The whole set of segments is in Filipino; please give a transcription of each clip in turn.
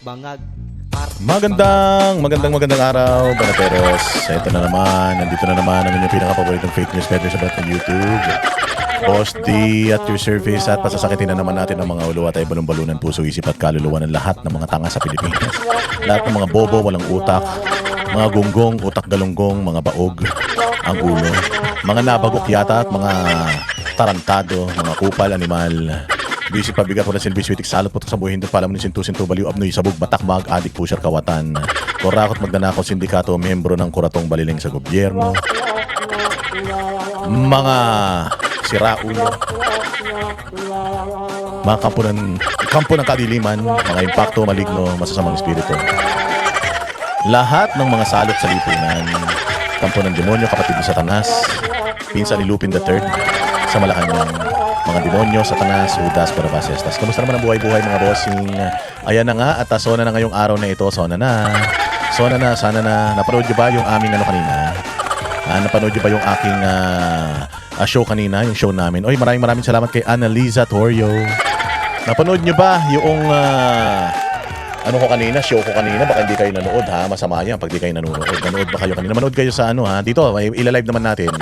bangag. Magandang araw, Banateros. Ito na naman, nandito na naman ang inyong pinaka-paboritong fake news better sa Balat ng YouTube. Boss D at your service at pasasakitin na naman natin ang mga ulo at ay balon-balunan puso, isip at kaluluwa ng lahat ng mga tanga sa Pilipinas. Lahat ng mga bobo, walang utak, mga gunggong, utak galunggong, mga baog, ang ulo, mga nabagok yata at mga tarantado, mga kupal, animal. Busy pabigat wala silbi switik salot po sa buhay hindi pala mo ni sintu baliw abnoy sabog batak mag adik pusher kawatan korakot magdanakaw sindikato membro ng kuratong baliling sa gobyerno mga siraulo mga kampo ng kadiliman mga impakto maligno masasamang espiritu lahat ng mga salot sa lipunan kampo ng demonyo kapatid ni Satanas pinsan ni Lupin III sa Malacanang mga demonyo, Satanas, Judas, Barabas, Estas. Kamusta naman ang buhay-buhay mga bossing? Ayan na nga at sona na ngayong araw na ito. Sana na. Napanood nyo ba yung aming kanina? Napanood nyo ba yung aking show kanina? Yung show namin. Oy, maraming salamat kay Annalisa Torrio. Napanood nyo ba yung show ko kanina? Baka hindi kayo nanood ha. Masama yan pag di kayo nanood. Nanood ba kayo kanina? Manood kayo sa dito. Ilalive naman natin.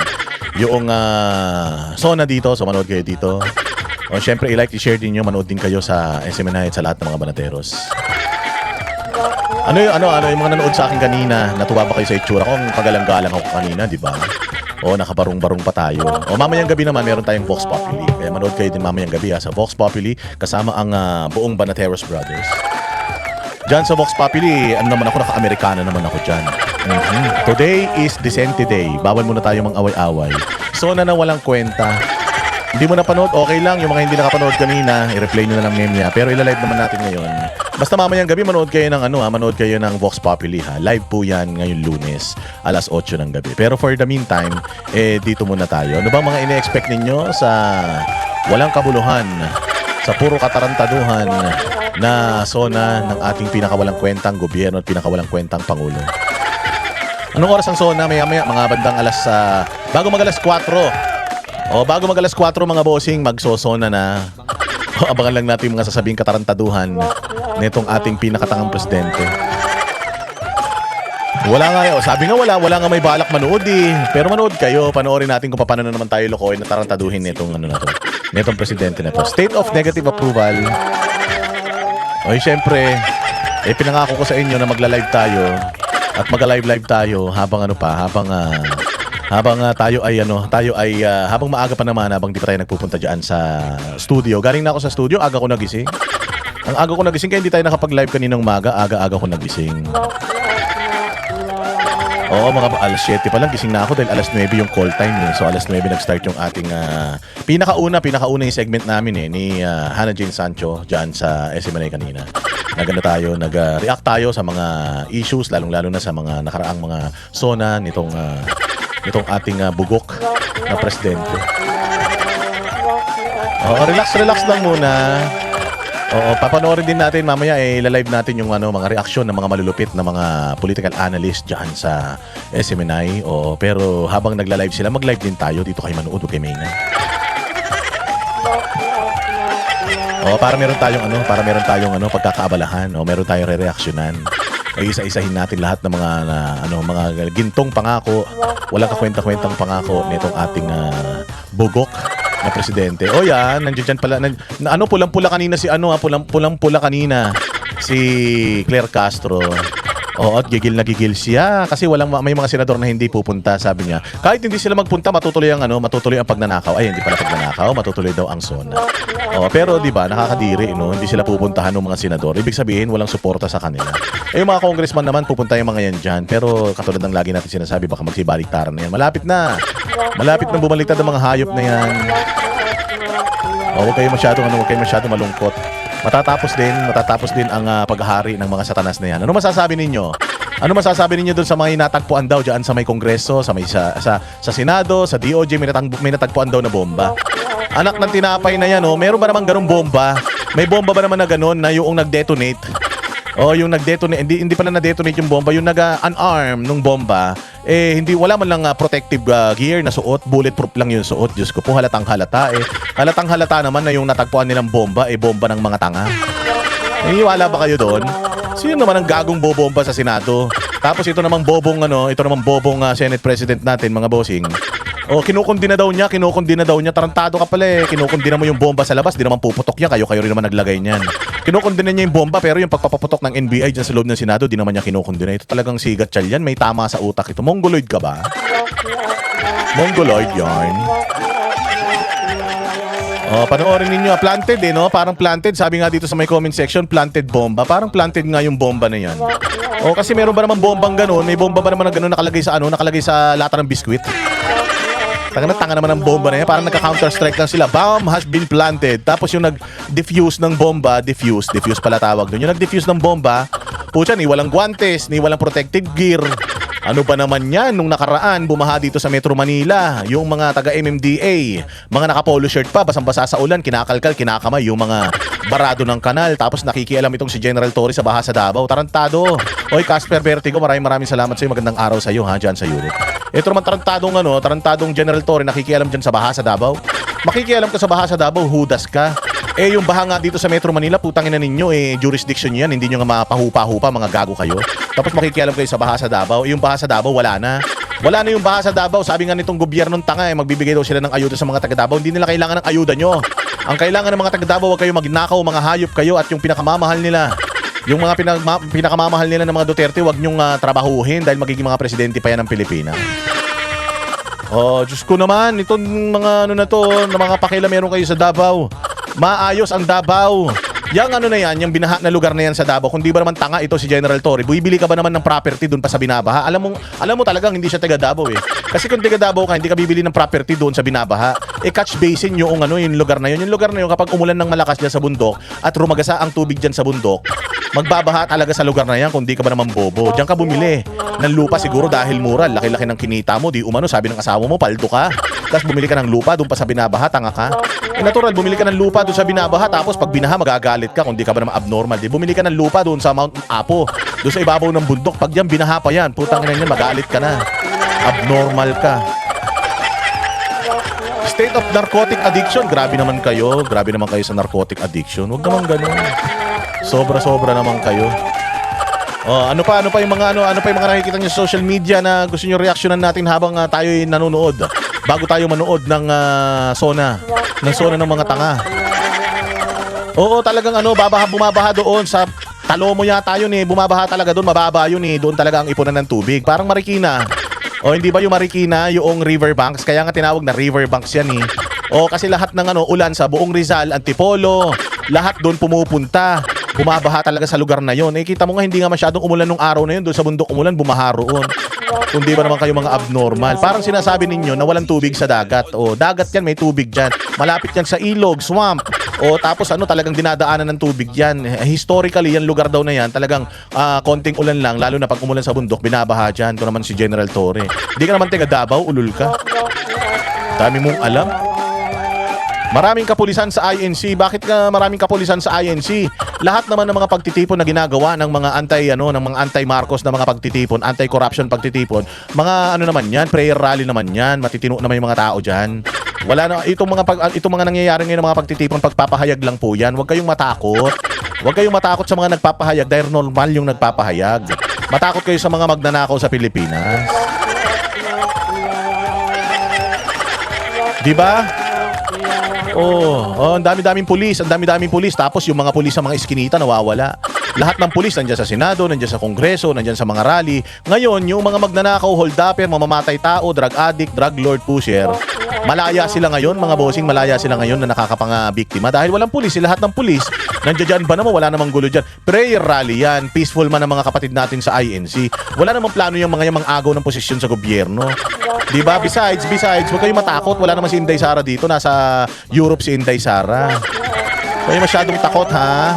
Yung Sona dito, so manood kayo dito. O syempre i-like, i-share din nyo, manood din kayo sa SMNI at sa lahat ng mga Banateros. Yung mga nanood sa akin kanina, natuwa ba kayo sa itsura ko? Ang pagalang-galang ako kanina, di ba? O nakabarong-barong pa tayo. O mamayang gabi naman, meron tayong Vox Populi. Kaya manood kayo din mamayang gabi sa Vox Populi, kasama ang buong Banateros Brothers. Diyan sa Vox Populi, naka-Amerikana naman ako dyan. Today is Decente Day. Bawal muna tayo mang-away-away. So na walang kwenta. Hindi mo napanood, okay lang. Yung mga hindi nakapanood kanina, i-replay nyo na lang meme niya. Pero ilalive naman natin ngayon. Basta mamayang gabi, manood kayo ng Vox Populi ha. Live po yan ngayon Lunes, alas 8 ng gabi. Pero for the meantime, dito muna tayo. Ano bang mga ine-expect ninyo sa walang kabuluhan, sa puro katarantaduhan na sona ng ating pinakawalang kwentang gobyerno at pinakawalang kwentang pangulo? Anong oras ang sona? Maya-maya, mga bandang bago mag alas 4. Bago mag alas 4 mga bossing, magsosona na. Abangan lang natin yung mga sasabing katarantaduhan nitong ating pinakatangang presidente. Wala nga yun. Sabi nga wala nga may balak manood eh. Pero manood kayo, panoorin natin kung paano na naman tayo lokohin na tarantaduhin nitong presidente na to. State of negative approval. Syempre, pinangako ko sa inyo na magla-live tayo. At mag-live tayo habang habang maaga pa naman habang di pa tayo nagpupunta diyan sa studio. Galing na ako sa studio, aga ko nagising. Ang aga ko nagising kaya hindi tayo nakapag-live kaninang umaga, aga ko nagising. Mga alas 7 pa lang gising na ako dahil alas 9 yung call time eh. So alas 9 nag-start yung ating pinakauna yung segment namin ni Hannah Jane Sancho diyan sa SMNA kanina. Nag-react tayo sa mga issues, lalong-lalo na sa mga nakaraang mga sona nitong ating bugok na presidente. Relax lang muna. Papanoorin din natin mamaya ilalive natin yung mga reaksyon ng mga malulupit na mga political analyst diyan sa SMNI. Pero habang nagla-live sila, mag-live din tayo dito kay manood o kay Mayna. Para meron tayong pagkakaabalahan, meron tayong re-reaksyonan. Isa-isahin natin lahat ng mga gintong pangako, walang kakwenta-kwentang pangako nitong ating bugok na presidente. Yan, nandiyan pala pulang-pula kanina pulang-pula kanina si Claire Castro. At gigil siya kasi may mga senador na hindi pupunta, sabi niya. Kahit hindi sila magpunta, matutuloy ang pagnanakaw. Hindi pala pagnanakaw, matutuloy daw ang sona. Pero 'di ba, nakakadiri, hindi sila pupuntahan ng mga senador. Ibig sabihin, walang suporta sa kanila. Yung mga congressman naman pupunta yung mga yan diyan. Pero katulad ng lagi natin sinasabi, baka magsibaliktaran na yan. Malapit na bumaliktad ang mga hayop na yan. Huwag kayo masyadong malungkot. Matatapos din ang paghahari ng mga satanas na yan. Ano masasabi ninyo? Ano masasabi ninyo doon sa mga inatagpuan daw diyan sa may Kongreso, sa Senado, sa DOJ, may natagpuan daw na bomba? Anak ng tinapay na yan, meron ba naman ganung bomba? May bomba ba naman na ganun na yung nag-detonate? Yung nag-detonate, hindi pala na-detonate yung bomba, yung nag-unarm nung bomba, wala man lang protective gear na suot, bulletproof lang yung suot. Diyos ko po, halatang halata Halatang halata naman na yung natagpuan nilang bomba, bomba ng mga tanga. Naniniwala ba kayo doon? Sino naman ang gagong bobomba sa Senado? Tapos ito namang bobong Senate President natin, mga bossing. O, kinukundina daw niya. Tarantado ka pala eh. Kinukundina mo yung bomba sa labas, di naman puputok niya. Kayo rin naman naglagay niyan. Kinukundina niya yung bomba, pero yung pagpapaputok ng NBI dyan sa loob ng Senado, di naman niya kinukundina. Ito talagang sigat siya yan. May tama sa utak ito. Mongoloid ka ba? Mongoloid yarn. Oh, panoorin ninyo. Planted eh, no? Parang planted. Sabi nga dito sa may comment section, planted bomba. Parang planted nga yung bomba na yan. Oh, kasi meron ba naman bombang ganun? May bomba ba naman na ganun nakalagay sa lata ng biskwit? Tanga naman ang bomba na yan. Parang nagka-counter-strike lang sila. Bomb has been planted. Tapos yung nag-diffuse ng bomba, diffuse pala tawag doon. Yung nag-diffuse ng bomba, pucha, ni walang guantes, ni walang protective gear. Ano ba naman yan? Nung nakaraan, bumaha dito sa Metro Manila. Yung mga taga-MMDA, mga naka-polo shirt pa, basang-basa sa ulan, kinakalkal, kinakamay yung mga barado ng kanal. Tapos nakikialam itong si General Torres sa baha sa Davao. Tarantado. Oy, Casper Vertigo, maraming salamat sa iyo. Magandang araw sa iyo, ha, dyan sa Europe. Ito naman tarantadong General Torres, nakikialam dyan sa baha sa Davao. Makikialam ka sa baha sa Davao, hudas ka. Eh, yung baha nga dito sa Metro Manila, putangin na ninyo, jurisdiction yan. Hindi nyo nga mapahupa-hupa, mga gago kayo. Tapos makikialam kayo sa baha sa Davao. Yung baha sa Davao, wala na. Wala na yung baha sa Davao. Sabi nga nitong gobyernong tanga, magbibigay daw sila ng ayuda sa mga taga Davao. Hindi nila kailangan ng ayuda nyo. Ang kailangan ng mga taga Davao, huwag kayo magnakaw, mga hayop kayo, at yung pinakamamahal nila. Yung mga pinakamamahal nila ng mga Duterte, huwag nyong trabahuhin dahil magiging mga presidente pa yan ng Pilipinas. Oh, Diyos ko naman, itong mga na mga pakila meron kayo sa Davao. Maayos ang Davao. Yang na yan, yung binaha na lugar na yan sa Davao, kung di ba naman tanga ito si General Torre, bibili ka ba naman ng property doon pa sa binabaha? Alam mo talagang hindi siya taga Davao eh. Kasi kung taga Davao ka, hindi ka bibili ng property doon sa binabaha. Catch basin yung yung lugar na yun. Yung lugar na yun, kapag umulan ng malakas dyan sa bundok at rumagasa ang tubig dyan sa bundok, magbabaha talaga sa lugar na yan kung di ka ba naman bobo. Diyan ka bumili ng lupa siguro dahil mura. Laki-laki ng kinita mo. Di umano, sabi ng asawa mo, paldo ka. Tapos bumili ka ng lupa doon pa sa binabaha, tanga ka. Natural, bumili ka ng lupa doon sa binabaha, tapos pag binaha, magagalit ka kung di ka ba naman abnormal. Di bumili ka ng lupa doon sa Mount Apo, doon sa ibabaw ng bundok. Pag yan, binaha pa yan. Putang ina yan, magalit ka na. Abnormal ka. State of narcotic addiction. Grabe naman kayo sa narcotic addiction. Huwag naman ganun. Sobra-sobra naman kayo. Oh, ano pa yung mga nakikita niyo sa social media na gusto niyo reaksyonan natin habang tayo'y nanonood bago tayo manood ng Sona ng mga tanga. Oo, talagang bumabaha doon sa Talomo yata yun eh. Bumabaha talaga doon, mababa yun eh. Doon talaga ang ipunan ng tubig. Parang Marikina. O hindi ba yung Marikina, yung riverbanks? Kaya nga tinawag na riverbanks yan eh. O kasi lahat ng ulan sa buong Rizal, Antipolo, lahat doon pumupunta. Bumabaha talaga sa lugar na yon. Kita mo nga hindi nga masyadong umulan nung araw na yun. Doon sa bundok umulan, bumaha roon. Kundi ba naman kayo mga abnormal? Parang sinasabi ninyo na walang tubig sa dagat. O dagat yan, may tubig dyan. Malapit yan sa ilog, swamp. O tapos talagang dinadaanan ng tubig yan. Historically, yan lugar daw na yan, talagang konting ulan lang, lalo na pag umulan sa bundok, binabaha dyan. Ito naman si General Torre. Hindi ka naman taga Davao, ulul ka. Dami mong alam. Maraming kapulisan sa INC. Bakit ka maraming kapulisan sa INC? Lahat naman ng mga pagtitipon na ginagawa ng mga anti-Marcos na mga pagtitipon, anti-corruption pagtitipon, mga naman yan, prayer rally naman yan, matitino naman yung mga tao diyan. Wala na itong mga nangyayari ngayon ng mga pagtitipon, pagpapahayag lang po yan. Huwag kayong matakot. Huwag kayong matakot sa mga nagpapahayag dahil normal yung nagpapahayag. Matakot kayo sa mga magnanakaw sa Pilipinas. Di ba? Oh, ang dami-daming pulis, tapos yung mga pulis sa mga iskinita nawawala. Lahat ng pulis nandiyan sa Senado, nandiyan sa Kongreso, nandiyan sa mga rally. Ngayon, yung mga magnanakaw, hold-upper, mamamatay tao, drug addict, drug lord, pusher, malaya sila ngayon, mga bossing, malaya sila ngayon na nakakapanga-biktima dahil walang pulis. Lahat ng pulis, nandiyan ba naman, wala namang gulo dyan. Prayer rally yan, peaceful man ang mga kapatid natin sa INC. Wala namang plano yung mga agaw ng posisyon sa gobyerno. Diba? Besides, huwag kayong matakot. Wala naman si Inday Sara dito. Nasa Europe si Inday Sara. Kayo masyadong takot, ha?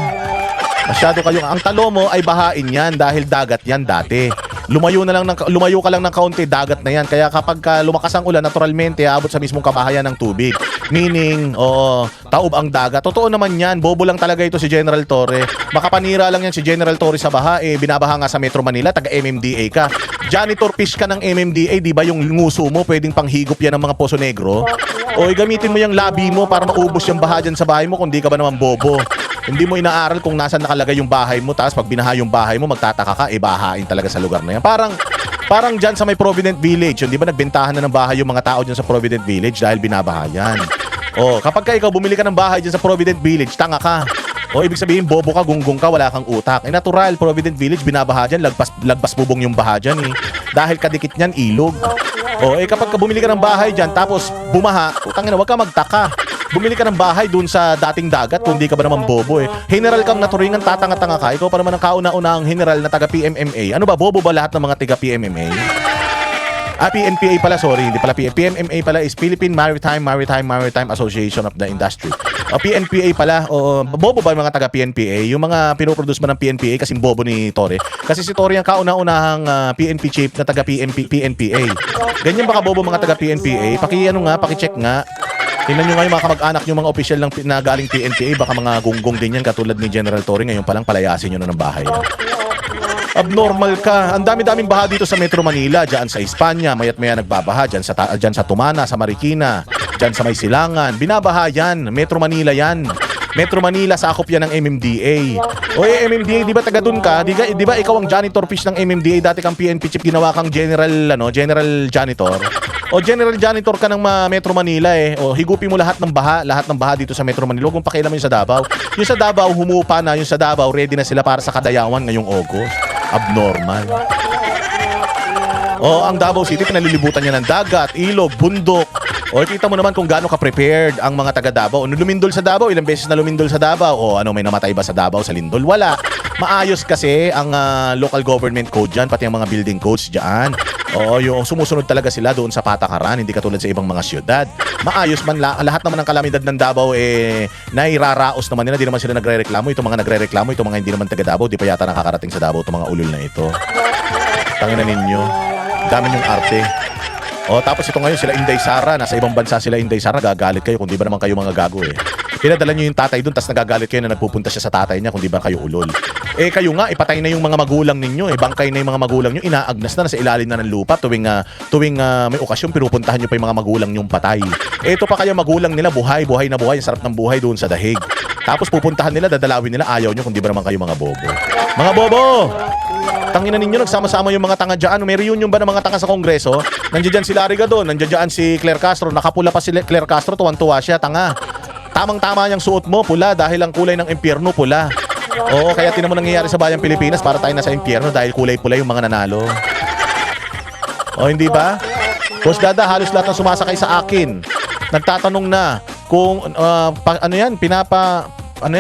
Masyado kayo. Ang Talomo ay bahain yan dahil dagat yan dati. Lumayo ka lang ng kaunti, dagat na yan. Kaya kapag lumakas ang ulan, naturalmente, aabot sa mismong kabahayan ng tubig. Meaning, taob ang dagat. Totoo naman yan. Bobo lang talaga ito si General Torre. Makapanira lang yan si General Torre sa baha. Binabaha nga sa Metro Manila, taga-MMDA ka. Janitor fish ka ng MMDA, di ba yung nguso mo, pwedeng panghigop yan ng mga Poso Negro? O gamitin mo yung labi mo para maubos yung baha dyan sa bahay mo kung di ka ba naman bobo. Hindi mo inaaral kung nasaan nakalagay yung bahay mo, tapos pag binaha yung bahay mo, magtataka ka, bahain talaga sa lugar na yan. Parang dyan sa may Provident Village, yun, di ba nagbentahan na ng bahay yung mga tao dyan sa Provident Village dahil binabahayan. Kapag ka ikaw bumili ka ng bahay dyan sa Provident Village, tanga ka. Ibig sabihin, bobo ka, gunggong ka, wala kang utak. Natural, Provident Village, binabaha dyan, lagpas bubong yung baha dyan eh. Dahil kadikit niyan, ilog. Kapag ka bumili ka ng bahay dyan, tapos bumaha, utangin na, wag ka magtaka. Bumili ka ng bahay dun sa dating dagat kung di ka ba naman bobo eh. General kang naturingan, tatanga-tanga ka. Ikaw pa naman ang kauna-unahang general na taga-PMMA. Ano ba, bobo ba lahat ng mga taga-PMMA? PNPA pala, sorry, hindi pala PMMA pala is Philippine Maritime Association of the Industry. PNPA pala, bobo ba yung mga taga-PNPA? Yung mga pinoproduce ba ng PNPA kasing bobo ni Torre? Kasi si Torre ang kauna-unahang PNP chief na taga-PNPA. Ganyan baka bobo mga taga-PNPA? Paki-check nga. Tingnan nyo nga yung mga kamag-anak nyo, mga opisyal ng na galing PNPA, baka mga gunggong din yan katulad ni General Torre. Ngayon palang palayasin nyo na ng bahay. Abnormal ka. Ang dami-daming baha dito sa Metro Manila, dyan sa Espanya, mayat-maya nagbabaha, dyan sa Tumana, sa Marikina, dyan sa May Silangan. Binabaha yan. Metro Manila yan. Metro Manila, sakop yan ng MMDA. MMDA, di ba taga dun ka? Di ba ikaw ang janitor fish ng MMDA? Dati kang PNP chief, ginawa kang general janitor. General janitor ka ng Metro Manila eh. Higupin mo lahat ng baha dito sa Metro Manila. Huwag mong pakialam yung sa Davao. Yung sa Davao, humupa na. Yung sa Davao, ready na sila para sa Kadayawan ngayong August. Abnormal. Ang Davao City, pinalilibutan niya ng dagat, ilog, bundok. Kita mo naman kung gaano ka-prepared ang mga taga Davao. Lumindol sa Davao, ilang beses na lumindol sa Davao. May namatay ba sa Davao sa lindol? Wala. Maayos kasi ang local government code dyan, pati ang mga building codes dyan. Yung sumusunod talaga sila doon sa patakaran, hindi katulad sa ibang mga syudad. Maayos man lahat naman ng kalamidad ng Davao nairaraos naman nila, di naman sila nagrereklamo. Itong mga nagrereklamo, itong mga hindi naman taga Davao, di pa yata nakakarating sa Davao itong mga ulol na ito. Tangina ninyo. Dami yung arte. Tapos ito ngayon sila Inday Sara, nasa ibang bansa sila Inday Sara, gagalit kayo kung di ba naman kayo mga gago eh. Pinadala nyo yung tatay doon, tapos nagagalit kayo na nagpupunta siya sa tatay niya kung di ba kayo ulol. Kayo nga, ipatay na yung mga magulang ninyo, bangkay na yung mga magulang nyo, inaagnas na nasa ilalim na ng lupa tuwing may okasyon, pinupuntahan nyo pa yung mga magulang nyong patay. Ito pa kayo magulang nila, buhay na buhay, ang sarap ng buhay doon sa dahig. Tapos pupuntahan nila, dadalawin nila, ayaw nyo kung di ba naman kayo mga bobo. Mga bobo! Tangina ninyo, nagsama-sama yung mga tanga dyan. May reunion ba ng mga tanga sa Kongreso? Nandiyan dyan si Larry Gadon, nandiyan dyan si Claire Castro. Nakapula pa si Claire Castro, tuwan-tuwa siya, tanga. Tamang-tama yung suot mo, pula, dahil ang kulay ng impyerno, pula. Kaya tinan mo nangyayari sa bayang Pilipinas para tayo nasa impyerno dahil kulay pula yung mga nanalo. Hindi ba? Boss Dada, halos lahat ng sumasakay sa akin nagtatanong na kung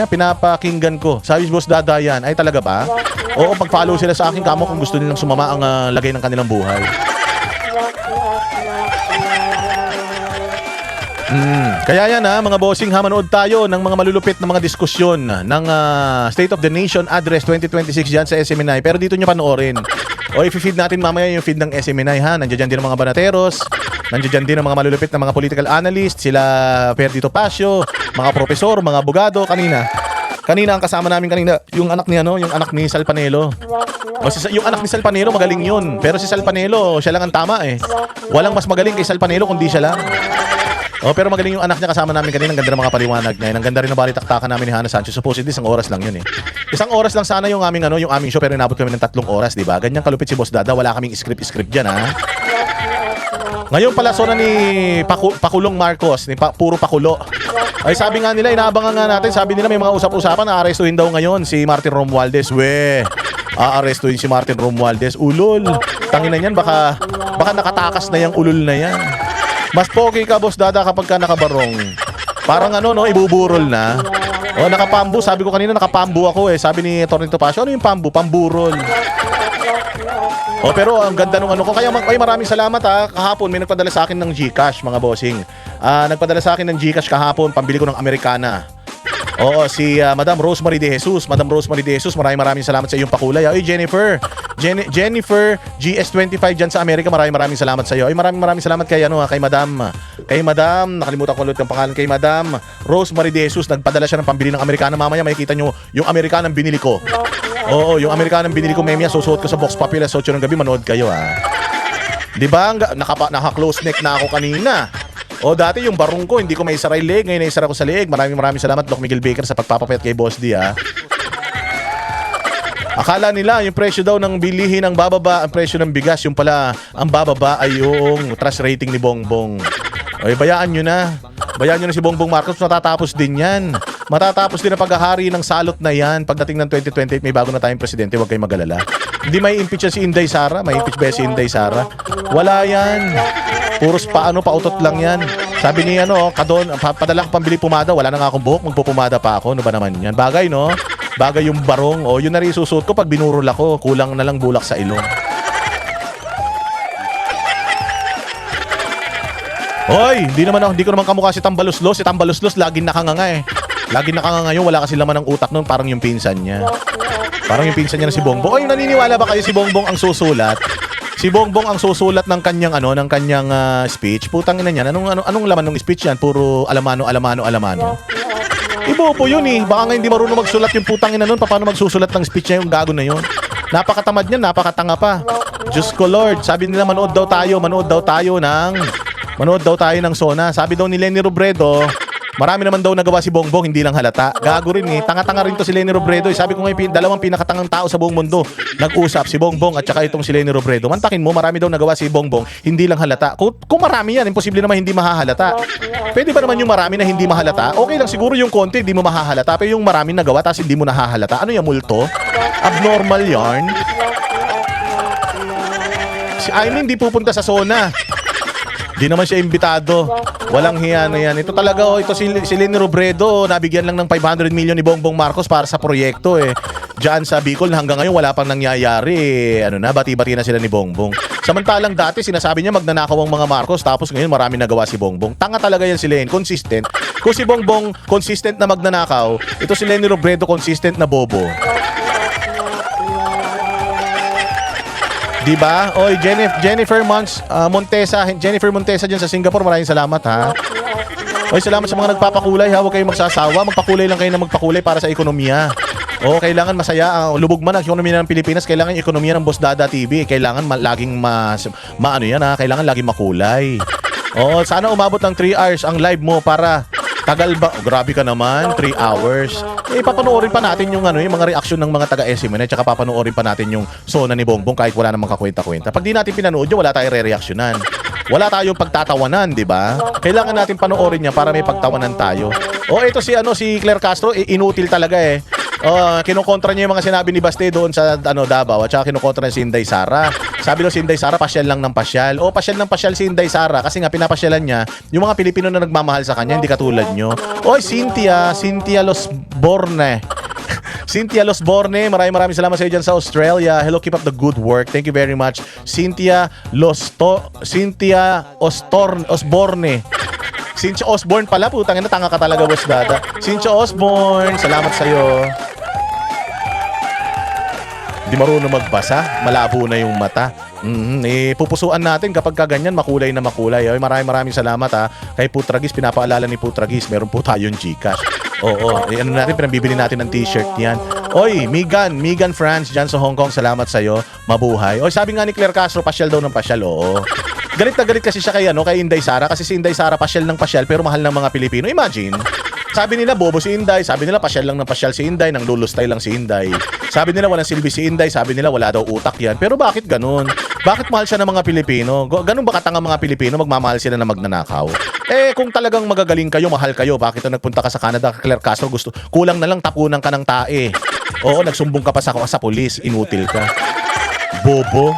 pinapakinggan ko. Sabi si Boss Dada yan, ay talaga ba? Pag-follow sila sa akin, kamo kung gusto nilang sumama ang lagay ng kanilang buhay. Kaya yan mga bossing, manood tayo ng mga malulupit na mga diskusyon ng State of the Nation Address 2026 dyan sa SMNI. Pero dito nyo panoorin. I-feed natin mamaya yung feed ng SMNI Nandiyan dyan din ang mga banateros. Nandiyan din ang mga malulupit na mga political analyst. Sila Perdito Pasio, mga profesor, mga abogado. Kanina ang kasama namin yung anak ni Sal Panelo. Yung anak ni Sal Panelo magaling yun. Pero si Sal Panelo, siya lang ang tama eh. Walang mas magaling kay Sal Panelo kundi siya lang. Pero magaling yung anak niya, kasama namin kanina. Ang ganda ng mga paliwanag niya. Ang ganda rin ng balitaktakan namin ni Hannah Sanchez. Supposedly, isang oras lang yun eh. Isang oras lang sana yung aming show, pero inabot kami ng 3 oras, di ba? Ganyang kalupit si Boss Dada. Wala kaming script dyan, Ngayon pala, sona ni Pakulong Marcos, puro pakulo. Ay sabi nga nila, inaabangan nga natin. Sabi nila may mga usap-usapan na arestuhin daw ngayon si Martin Romualdez. Aarestuhin si Martin Romualdez. Ulol. Tangina niyan, baka nakatakas na yung ulol na yan. Mas pogi ka, Boss Dada, kapag ka nakabarong. Parang ibuburol na. Nakapambu. Sabi ko kanina, nakapambu ako eh. Sabi ni Tornito Pasio, ano yung pambu? Pamburol. Pero ang ganda nung ko. Kaya maraming salamat Kahapon may nagpadala sa akin ng GCash, mga bossing. Nagpadala sa akin ng GCash kahapon, pambili ko ng Americana. Si Madam Rosemary De Jesus. Madam Rosemary De Jesus, maraming salamat sa iyong pakulay. Jennifer GS25 dyan sa Amerika, maraming salamat sa iyo. Maraming salamat kay Madam, nakalimutan ko ulit ang pangalan, kay Madam Rosemary De Jesus. Nagpadala siya ng pambili ng Americana. Mamaya makikita nyo yung Americana binili ko. Yung Americana binili ko, Memia, susuot ko sa Vox Populi alas 8 ng gabi. Manood kayo Diba? Naka-close neck na ako kanina. O dati yung barong ko, hindi ko maisara yung leeg. Ngayon naisara ko sa leeg. Maraming salamat, Doc Miguel Baker, sa pagpapapayat kay Boss D, ha. Akala nila yung presyo daw ng bilihin ang bababa, ang presyo ng bigas, yung pala ang bababa ay yung trust rating ni Bongbong. Oy, bayaan nyo na. Bayaan nyo na si Bongbong Marcos, matatapos din yan. Matatapos din ang paghahari ng salot na yan. Pagdating ng 2028, may bago na tayong presidente, huwag kayong magalala. Hindi may impeach yan si Inday Sara, may impeach ba si Inday Sara? Wala yan. Puros pautot lang yan. Sabi ni Kadon, padala ko pambili pumada, wala na nga akong buhok, magpupumada pa ako. Ano ba naman yan? Bagay, no? Bagay yung barong. O, yun na rin susuot ko pag binurol ako. Kulang na lang bulak sa ilong. Hoy, hindi ko naman kamukha si Tambaluslos. Si Tambaluslos laging nakanganga eh. Laging nakanganga yun, wala kasi laman ng utak nun, parang yung pinsan niya. Parang yung pinsan niya na si Bongbong. Oy, naniniwala ba kayo si Bongbong ang susulat? Si Bongbong ang susulat ng kanyang speech. Putang ina niyan. Anong laman ng speech yan? Puro alamano. Ibobo yun eh. Baka nga hindi marunong magsulat yung putang ina nun. Paano magsusulat ng speech niya yung gago na yun? Napakatamad niyan, napakatanga pa. Diyos ko Lord, sabi nila manood daw tayo ng Sona. Sabi daw ni Leni Robredo, marami naman daw nagawa si Bongbong, hindi lang halata. Gago rin eh. Tanga-tanga rin to si Leni Robredo. Sabi ko ngayon, dalawang pinakatangang tao sa buong mundo nag-usap, si Bongbong at saka itong si Leni Robredo. Mantakin mo, marami daw nagawa si Bongbong, hindi lang halata. Kung marami yan, imposible naman hindi mahahalata. Pwede ba naman yung marami na hindi mahalata? Okay lang siguro yung konti, hindi mo mahahalata. Pero yung marami nagawa, tapos hindi mo nahahalata. Ano yung multo? Abnormal yarn? Si Aileen di pupunta sa Sona. Di naman siya imbitado. Walang hiya na yan. Ito talaga, ito si Leni Robredo, nabigyan lang ng 500 million ni Bongbong Marcos para sa proyekto eh. Diyan sa Bicol, hanggang ngayon wala pang nangyayari eh. Bati-bati na sila ni Bongbong. Samantalang dati sinasabi niya magnanakaw ang mga Marcos, tapos ngayon marami nagawa si Bongbong. Tanga talaga yan si Leni, consistent. Kung si Bongbong consistent na magnanakaw, ito si Leni Robredo consistent na bobo. Diba? Oy, Jennifer Montesa dyan sa Singapore. Maraming salamat ha. Oy, salamat sa mga nagpapakulay ha. Huwag kayong magsasawa. Magpakulay lang kayo na magpakulay para sa ekonomiya. O, kailangan masaya. Lubog man ang ekonomiya ng Pilipinas. Kailangan yung ekonomiya ng Boss Dada TV. Kailangan laging kailangan laging makulay. O, sana umabot ng 3 hours ang live mo para tagal ba? Oh, grabe ka naman, 3 hours. Papanoorin pa natin yung mga reaksyon ng mga taga-SMN at saka papanoorin pa natin yung Sona ni Bongbong kahit wala namang kakwenta-kwenta. Pag di natin pinanood yun, wala tayong re-reaksyonan. Wala tayong pagtatawanan, di ba? Kailangan natin panoorin niya para may pagtawanan tayo. O ito si Claire Castro, inutil talaga eh. Kinukontra niya yung mga sinabi ni Baste doon sa Davao at saka kinukontra niya si Inday Sara. Sabi daw si Inday Sara, pasyal lang ng pasyal. O pasyal ng pasyal si Inday Sara kasi nga pinapasyalan niya yung mga Pilipino na nagmamahal sa kanya, hindi katulad nyo. Oy, Cynthia Losborne. Cynthia Losborne, maraming salamat sa iyo dyan sa Australia. Hello, keep up the good work. Thank you very much. Cynthia Osborne. Cynthia Osborne pala, putang ina, tanga ka talaga, Boss Dada. Cynthia Osborne, salamat sa iyo. Di marunong magbasa, malabo na yung mata. Pupusuan natin kapag kaganyan, makulay na makulay. Oy, maraming salamat ha. Kay Putragis, pinapaalala ni Putragis, meron po tayong Gcash. Oo, pinabibili natin ng t-shirt yan. Oy, Megan France dyan sa Hong Kong, salamat sa'yo. Mabuhay. Oy, sabi nga ni Claire Castro, pasyal daw ng pasyal. Oo. Galit na galit kasi siya kay Inday Sara kasi si Inday Sara pasyal ng pasyal pero mahal ng mga Pilipino. Imagine. Sabi nila bobo si Inday, sabi nila pasyal lang ng pasyal si Inday, nang lulustay lang si Inday. Sabi nila walang silbi si Inday, sabi nila wala daw utak yan. Pero bakit ganun? Bakit mahal siya ng mga Pilipino? Ganun ba katanga mga Pilipino, magmamahal sila na magnanakaw? Kung talagang magagaling kayo, mahal kayo, bakit nagpunta ka sa Canada, Claire Castro, kulang na lang tapunan ka ng tae. Oo, nagsumbong ka pa sa pulis, inutil ka. Bobo.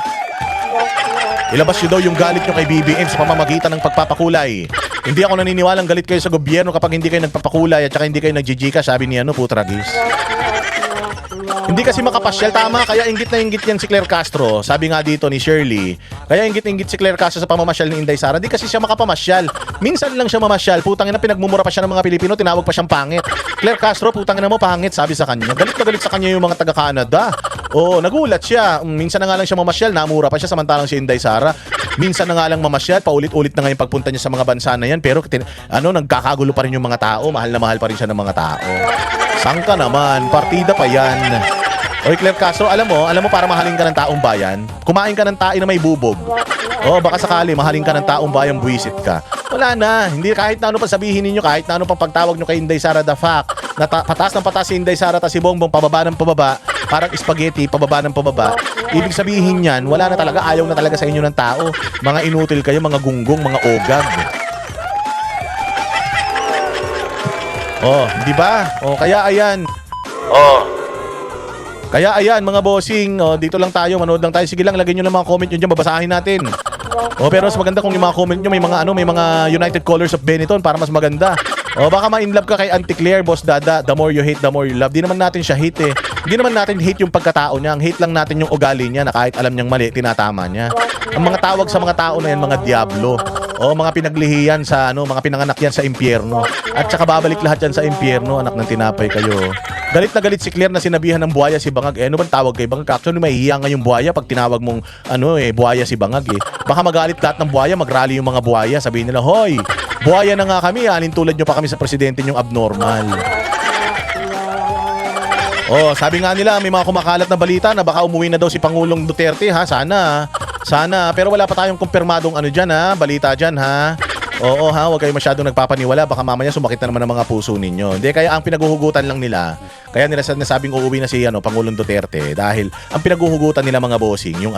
Ilabas nyo daw yung galit nyo kay BBM sa pamamagitan ng pagpapakulay. Hindi ako naniniwalang galit kayo sa gobyerno kapag hindi kayo nagpapakulay at saka hindi kayo nagjijika, sabi ni Putragis. Hindi kasi makapasyal, tama, kaya inggit na inggit yan si Claire Castro. Sabi nga dito ni Shirley, kaya inggit si Claire Castro sa pamamasyal ni Inday Sara. Di kasi siya makapamasyal. Minsan lang siya mamasyal. Putang ina, pinagmumura pa siya ng mga Pilipino, tinawag pa siyang pangit. Claire Castro, putang ina mo, pangit, sabi sa kanya. Galit na galit sa kanya yung mga taga-Canada. Oo, nagulat siya. Minsan na nga lang siya mamasyal, namura pa siya, samantalang si Inday Sara. Minsan na nga lang mamasyal, paulit-ulit na nga yung pagpunta niya sa mga bansa na yan, pero nagkakagulo pa rin yung mga tao, mahal na mahal pa rin siya ng mga tao. Saan ka naman? Partida pa yan. Oy, Claire Castro, alam mo para mahalin ka ng taong bayan, kumain ka ng tae na may bubog. Baka sakali mahalin ka ng taong bayan, buwisit ka. Wala na, hindi kahit na ano pa sabihin ninyo, kahit na ano pang pagtawag nyo kay Inday Sara the fact, na patas ng patas si Inday Sara ta si Bongbong, pababa ng pababa, parang spaghetti, pababa ng pababa. Ibig sabihin yan, wala na talaga, ayaw na talaga sa inyo ng tao. Mga inutil kayo, mga gunggong, mga ogag. Di ba? Kaya ayan. Kaya ayan mga bossing, dito lang tayo, manood lang tayo. Sige lang, lagay nyo ng mga comment nyo dyan, babasahin natin. Pero mas maganda kung yung mga comment nyo may mga United Colors of Benetton para mas maganda. Baka ma-inlove ka kay Auntie Claire, Boss Dada. The more you hate, the more you love. Di naman natin siya hate eh. Di naman natin hate yung pagkatao niya. Ang hate lang natin yung ugali niya na kahit alam niyang mali, tinatama niya. Ang mga tawag sa mga tao na yan, mga diablo. Mga pinaglihiyan sa mga pinanganak yan sa impyerno. At saka babalik lahat yan sa impyerno, anak ng tinapay kayo. Galit na galit si Claire na sinabihan ng buhaya si Bangag. Ano bang tawag kay Bangag? Actually, mahihiya nga yung buhaya pag tinawag mong buhaya si Bangag eh. Baka magalit lahat ng buhaya, mag-rally yung mga buhaya. Sabihin nila, hoy, buhaya na nga kami, alin tulad nyo pa kami sa presidente nyong abnormal. Sabi nga nila, may mga kumakalat na balita na baka umuwi na daw si Pangulong Duterte ha. Sana. Pero wala pa tayong kumpirmadong dyan ha, balita dyan ha. Huwag kayo masyadong nagpapaniwala, baka mamaya sumakit na naman ang mga puso ninyo. Hindi, kaya ang pinaguhugutan lang nila, kaya nila nasabing uuwi na si Pangulong Duterte dahil ang pinaguhugutan nila mga bossing yung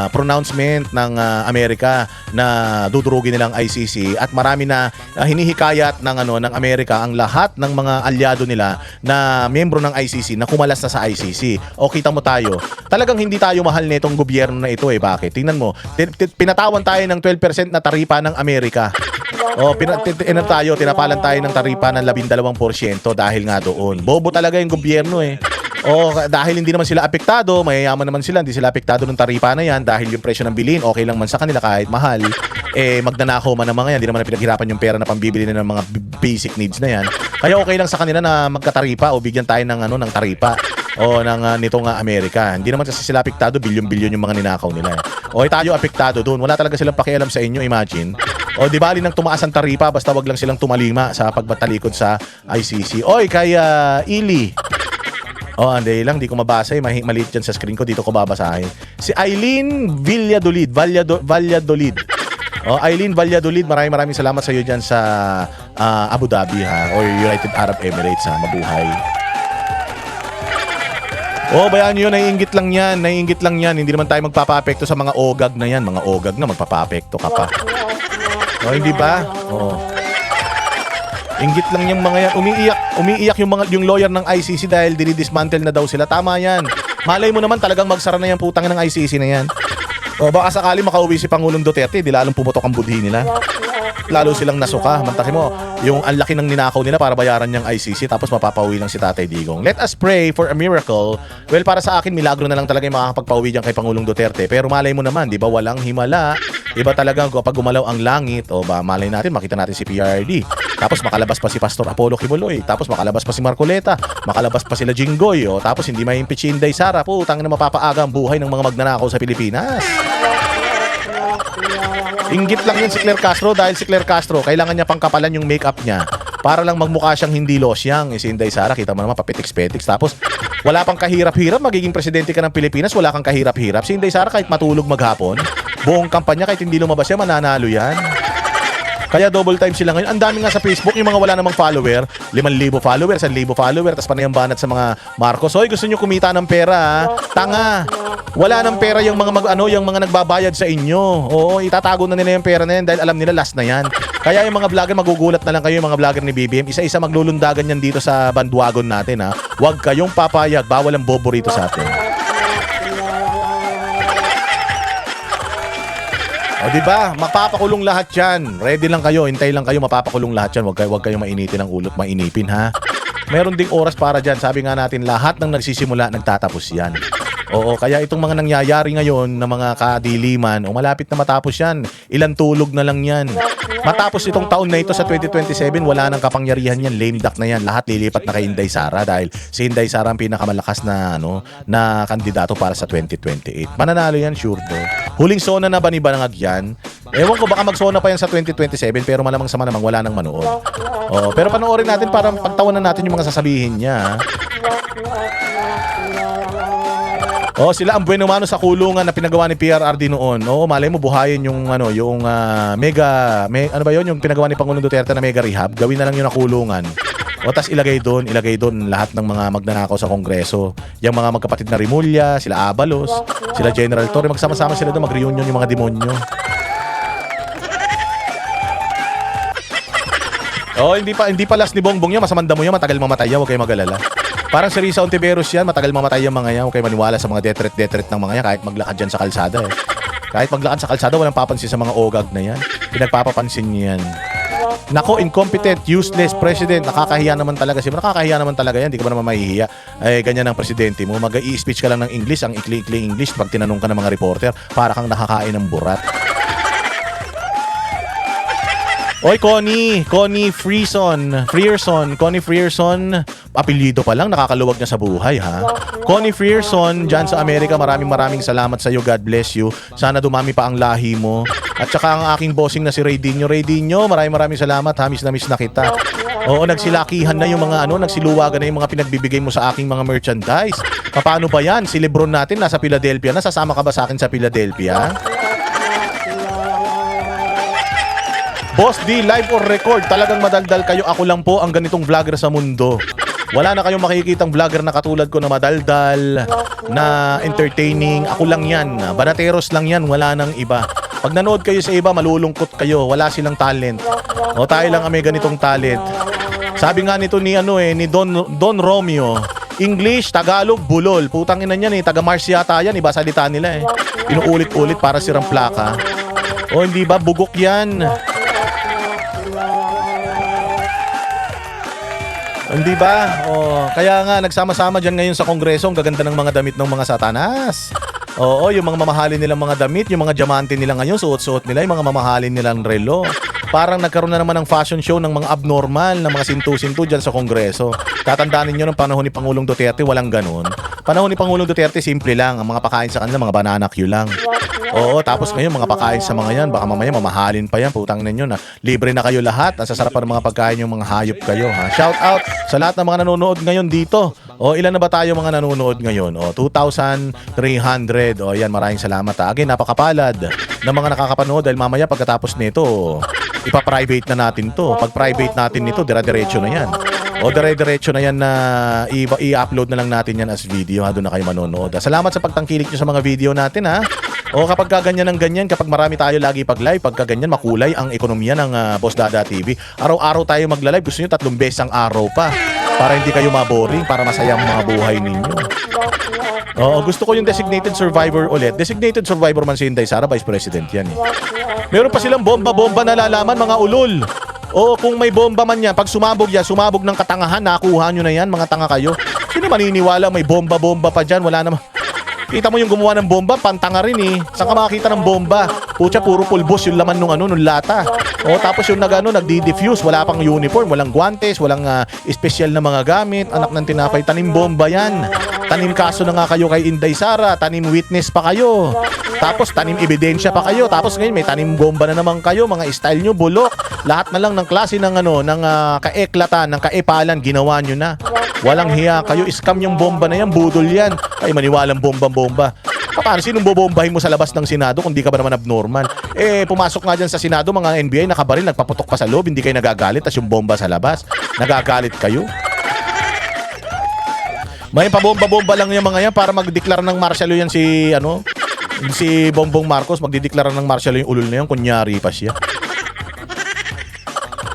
pronouncement ng Amerika na dudurugin nilang ICC at marami na hinihikayat ng Amerika ang lahat ng mga alyado nila na miyembro ng ICC na kumalas na sa ICC. Kita mo tayo, talagang hindi tayo mahal nitong gobyerno na ito eh. Bakit? Tingnan mo, pinatawan tayo ng 12% na taripa ng Amerika. Tinapalan tayo ng taripa ng 12% dahil nga doon. Bobo talaga yung gobyerno eh. Dahil hindi naman sila apektado, mayayaman naman sila, hindi sila apektado ng taripa na yan dahil yung presyo ng bilhin, okay lang man sa kanila kahit mahal. Magnanakaw man ng mga yan, hindi naman pinaghirapan yung pera na pambibili na ng mga basic needs na yan. Kaya okay lang sa kanila na magkataripa o bigyan tayo ng taripa nitong Amerika. Hindi naman kasi sila apektado, bilyon-bilyon yung mga ninakaw nila. Tayo apektado doon. Wala talaga silang pakialam sa inyo, imagine. Di bali nang tumaas ang taripa, basta wag lang silang tumalima sa pagbatalikod sa ICC. Kaya Ili. Hindi lang, di ko mabasa eh. Maliit dyan sa screen ko, dito ko babasahin. Si Eileen Valladolid. Eileen Valladolid, maraming salamat sa iyo dyan sa Abu Dhabi ha, or United Arab Emirates ha. Mabuhay. Bayaan nyo, naiinggit lang yan. Hindi naman tayo magpapapekto sa mga ogag na yan. Mga ogag na magpapapekto ka pa. Hindi ba? Inggit lang yung mga yan. Umiiyak yung lawyer ng ICC dahil dinidismantle na daw sila. Tama yan. Malay mo naman talagang magsara na yung putang ng ICC na yan. Baka sakali makauwi si Pangulong Duterte, di lalong pumutok ang budhi nila. Lalo silang nasuka. Mantakin mo, yung ang laki ng ninakaw nila para bayaran niyang ICC tapos mapapauwi lang si Tatay Digong. Let us pray for a miracle. Well, para sa akin, milagro na lang talaga yung makakapagpauwi diyan kay Pangulong Duterte. Pero malay mo naman, di ba, walang himala. Iba talaga kapag gumalaw ang langit, malay natin, makita natin si PRD. Tapos makalabas pa si Pastor Apollo Kibuloy. Tapos makalabas pa si Marcoleta. Makalabas pa sila Jinggoy. Tapos hindi may impeach si Inday Sara. Putang na mapapaaga ang buhay ng mga magnanakaw sa Pilipinas. Inggit lang yun si Claire Castro dahil si Claire Castro, kailangan niya pangkapalan yung makeup niya para lang magmukha siyang hindi losyang. Si Inday Sara, kita mo naman, papetiks-petiks. Tapos, wala pang kahirap-hirap. Magiging presidente ka ng Pilipinas, wala kang kahirap-hirap. Si Inday Sara, kahit matulog maghapon, buong kampanya, kahit hindi lumabas siya, mananalo yan. Kaya double time sila ngayon. Ang dami nga sa Facebook, yung mga wala namang follower, 5,000 follower, 1,000 follower, tapos panay ang banat sa mga Marcos. Gusto nyo kumita ng pera, ha? Tanga. Wala ng pera yung yung mga nagbabayad sa inyo. Itatago na nila yung pera na yan dahil alam nila last na yan. Kaya yung mga vlogger, magugulat na lang kayo, yung mga vlogger ni BBM, isa-isa maglulundagan yan dito sa bandwagon natin, ha? Huwag kayong papayag, bawal ang bobo rito sa atin. Diba? Mapapakulong lahat yan. Ready lang kayo, hintay lang kayo, mapapakulong lahat yan. Huwag kayong mainitin ang ulot, mainipin ha. Meron ding oras para dyan. Sabi nga natin, lahat ng nagsisimula, nagtatapos yan. Kaya itong mga nangyayari ngayon na mga kadiliman, malapit na matapos yan. Ilang tulog na lang yan. Matapos itong taon na ito sa 2027, wala nang kapangyarihan yan. Lame duck na yan. Lahat lilipat na kay Inday Sara dahil si Inday Sara ang pinakamalakas na na kandidato para sa 2028. Mananalo yan, sure to. Huling sona na ba ni Bangag yan? Ewan ko, baka magsona pa yan sa 2027 pero malamang sama namang wala nang manood. Pero panoorin natin para pagtawanan natin yung mga sasabihin niya. Oh, sila ang bueno mano sa kulungan na pinagawa ni PRRD noon. Oo, malay mo buhayin yung ano ba 'yon, yung pinagawa ni Pangulong Duterte na mega rehab. Gawin na lang 'yun na kulungan. O tas ilagay doon lahat ng mga magnanakaw sa Kongreso. Yung mga magkapatid na Rimulya, sila Abalos, sila General Torre, magsama-sama sila doon, mag-reunion yung mga demonyo. Oh, hindi pa last ni Bongbong yan, masamanda mo yan, matagal mamatay yan, huwag kayong mag-alala. Parang si Risa Ontiveros yan, matagal mamatay yung mga yan, huwag kayong maniwala sa mga detret ng mga yan, kahit maglakad dyan sa kalsada eh. Kahit maglakad sa kalsada, walang papansin sa mga ogag na yan. Pinagpapapansin niyan. Nako, incompetent, useless president. Nakakahiya naman talaga siya. Nakakahiya naman talaga yan. Hindi ka ba naman mahihiya? Eh, ganyan ang presidente mo. Mag-i-speech ka lang ng English, ang ikli-ikli English. Pag tinanong ka ng mga reporter, para kang nakakain ng burat. Oy, Connie Frierson, apelyido pa lang, nakakaluwag na sa buhay, ha? Connie Frierson, dyan sa Amerika, maraming salamat sa iyo, God bless you. Sana dumami pa ang lahi mo. At saka ang aking bossing na si Ray Dino, maraming salamat, ha? Miss na kita. Oo, nagsilakihan na yung mga nagsiluwagan na yung mga pinagbibigay mo sa aking mga merchandise. Paano ba yan? Si Lebron natin nasa Philadelphia, nasasama ka ba sa akin sa Philadelphia? Boss D, live or record, talagang madaldal kayo. Ako lang po ang ganitong vlogger sa mundo. Wala na kayong makikitang vlogger na katulad ko na madaldal, na entertaining. Ako lang yan. Banateros lang yan, wala nang iba. Pag nanood kayo sa iba, malulungkot kayo. Wala silang talent. O tayo lang ang may ganitong talent. Sabi nga nito ni Don Romeo, English, Tagalog, bulol. Putang ina niyan eh, taga Mars yata yan, iba salita nila eh. Inuulit-ulit para sirang plaka. O hindi ba, bugok yan. Hindi ba? Kaya nga nagsama-sama dyan ngayon sa Kongreso, ang gaganda ng mga damit ng mga satanas. Oo, yung mga mamahalin nilang mga damit, yung mga diamante nila ngayon, suot-suot nila, yung mga mamahalin nilang relo. Parang nagkaroon na naman ng fashion show ng mga abnormal na mga sintu-sintu dyan sa Kongreso. Tatandaan ninyo ng panahon ni Pangulong Duterte, walang ganun. Panahon ni Pangulong Duterte, simple lang. Ang mga pakain sa kanila, mga banana Q lang. Oo, tapos ngayon, mga pakain sa mga yan, baka mamaya mamahalin pa yan, putang ninyo na. Libre na kayo lahat, ang sasarap pa ng mga pagkain yung mga hayop kayo. Ha? Shout out sa lahat ng mga nanonood ngayon dito. Ilan na ba tayo mga nanonood ngayon? 2,300. Yan, maraming salamat. Again, napakapalad ng mga nakakapanood dahil mamaya pagkatapos nito, ipa-private na natin to. Pag private natin nito, dire-diretso na yan. Dire-diretso na yan na i-upload na lang natin yan as video, ha? Doon na kayo manonood. Salamat sa pagtangkilik nyo sa mga video natin, ha? Kapag ganyan ng ganyan, kapag marami tayo lagi pag-live, pagka ganyan, makulay ang ekonomiya ng Boss Dada TV. Araw-araw tayo magla-live. Gusto nyo 3 beses ang araw pa. Para hindi kayo maboring, para masaya ang mga buhay ninyo. Gusto ko yung designated survivor ulit. Designated survivor man si Inday Sara, Vice President yan eh. Meron pa silang bomba-bomba na lalaman, mga ulol. Kung may bomba man yan, pag sumabog yan, sumabog ng katangahan, nakuha nyo na yan, mga tanga kayo. Sino maniniwala may bomba-bomba pa dyan? Wala naman. Kita mo yung gumawa ng bomba, pantanga rin eh. Saan ka makakita ng bomba? Pucha, puro pulbos yung laman nung lata. Tapos yung nagdi-diffuse, wala pang uniform, walang guantes, walang espesyal na mga gamit. Anak ng tinapay, tanim bomba yan. Tanim kaso na nga kayo kay Inday Sara, tanim witness pa kayo. Tapos tanim ebidensya pa kayo. Tapos ngayon may tanim bomba na naman kayo, mga style nyo bulok. Lahat na lang ng klase ng kaeklatan, ng kaepalan, ginawa nyo na. Walang hiya kayo, scam yung bomba na yan, budol yan. Ay, maniwalang bomba. Paano, sinong bobombahin mo sa labas ng Senado kung di ka ba naman abnormal? Pumasok nga dyan sa Senado, mga NBI, nakabaril, nagpaputok pa sa loob, hindi kayo nagagalit, tas yung bomba sa labas, nagagalit kayo. May pabomba-bomba lang yung mga yan para magdeklara ng martial law yan si Bongbong Marcos, magdideklara ng martial law yung ulol na yan, kunyari pa siya.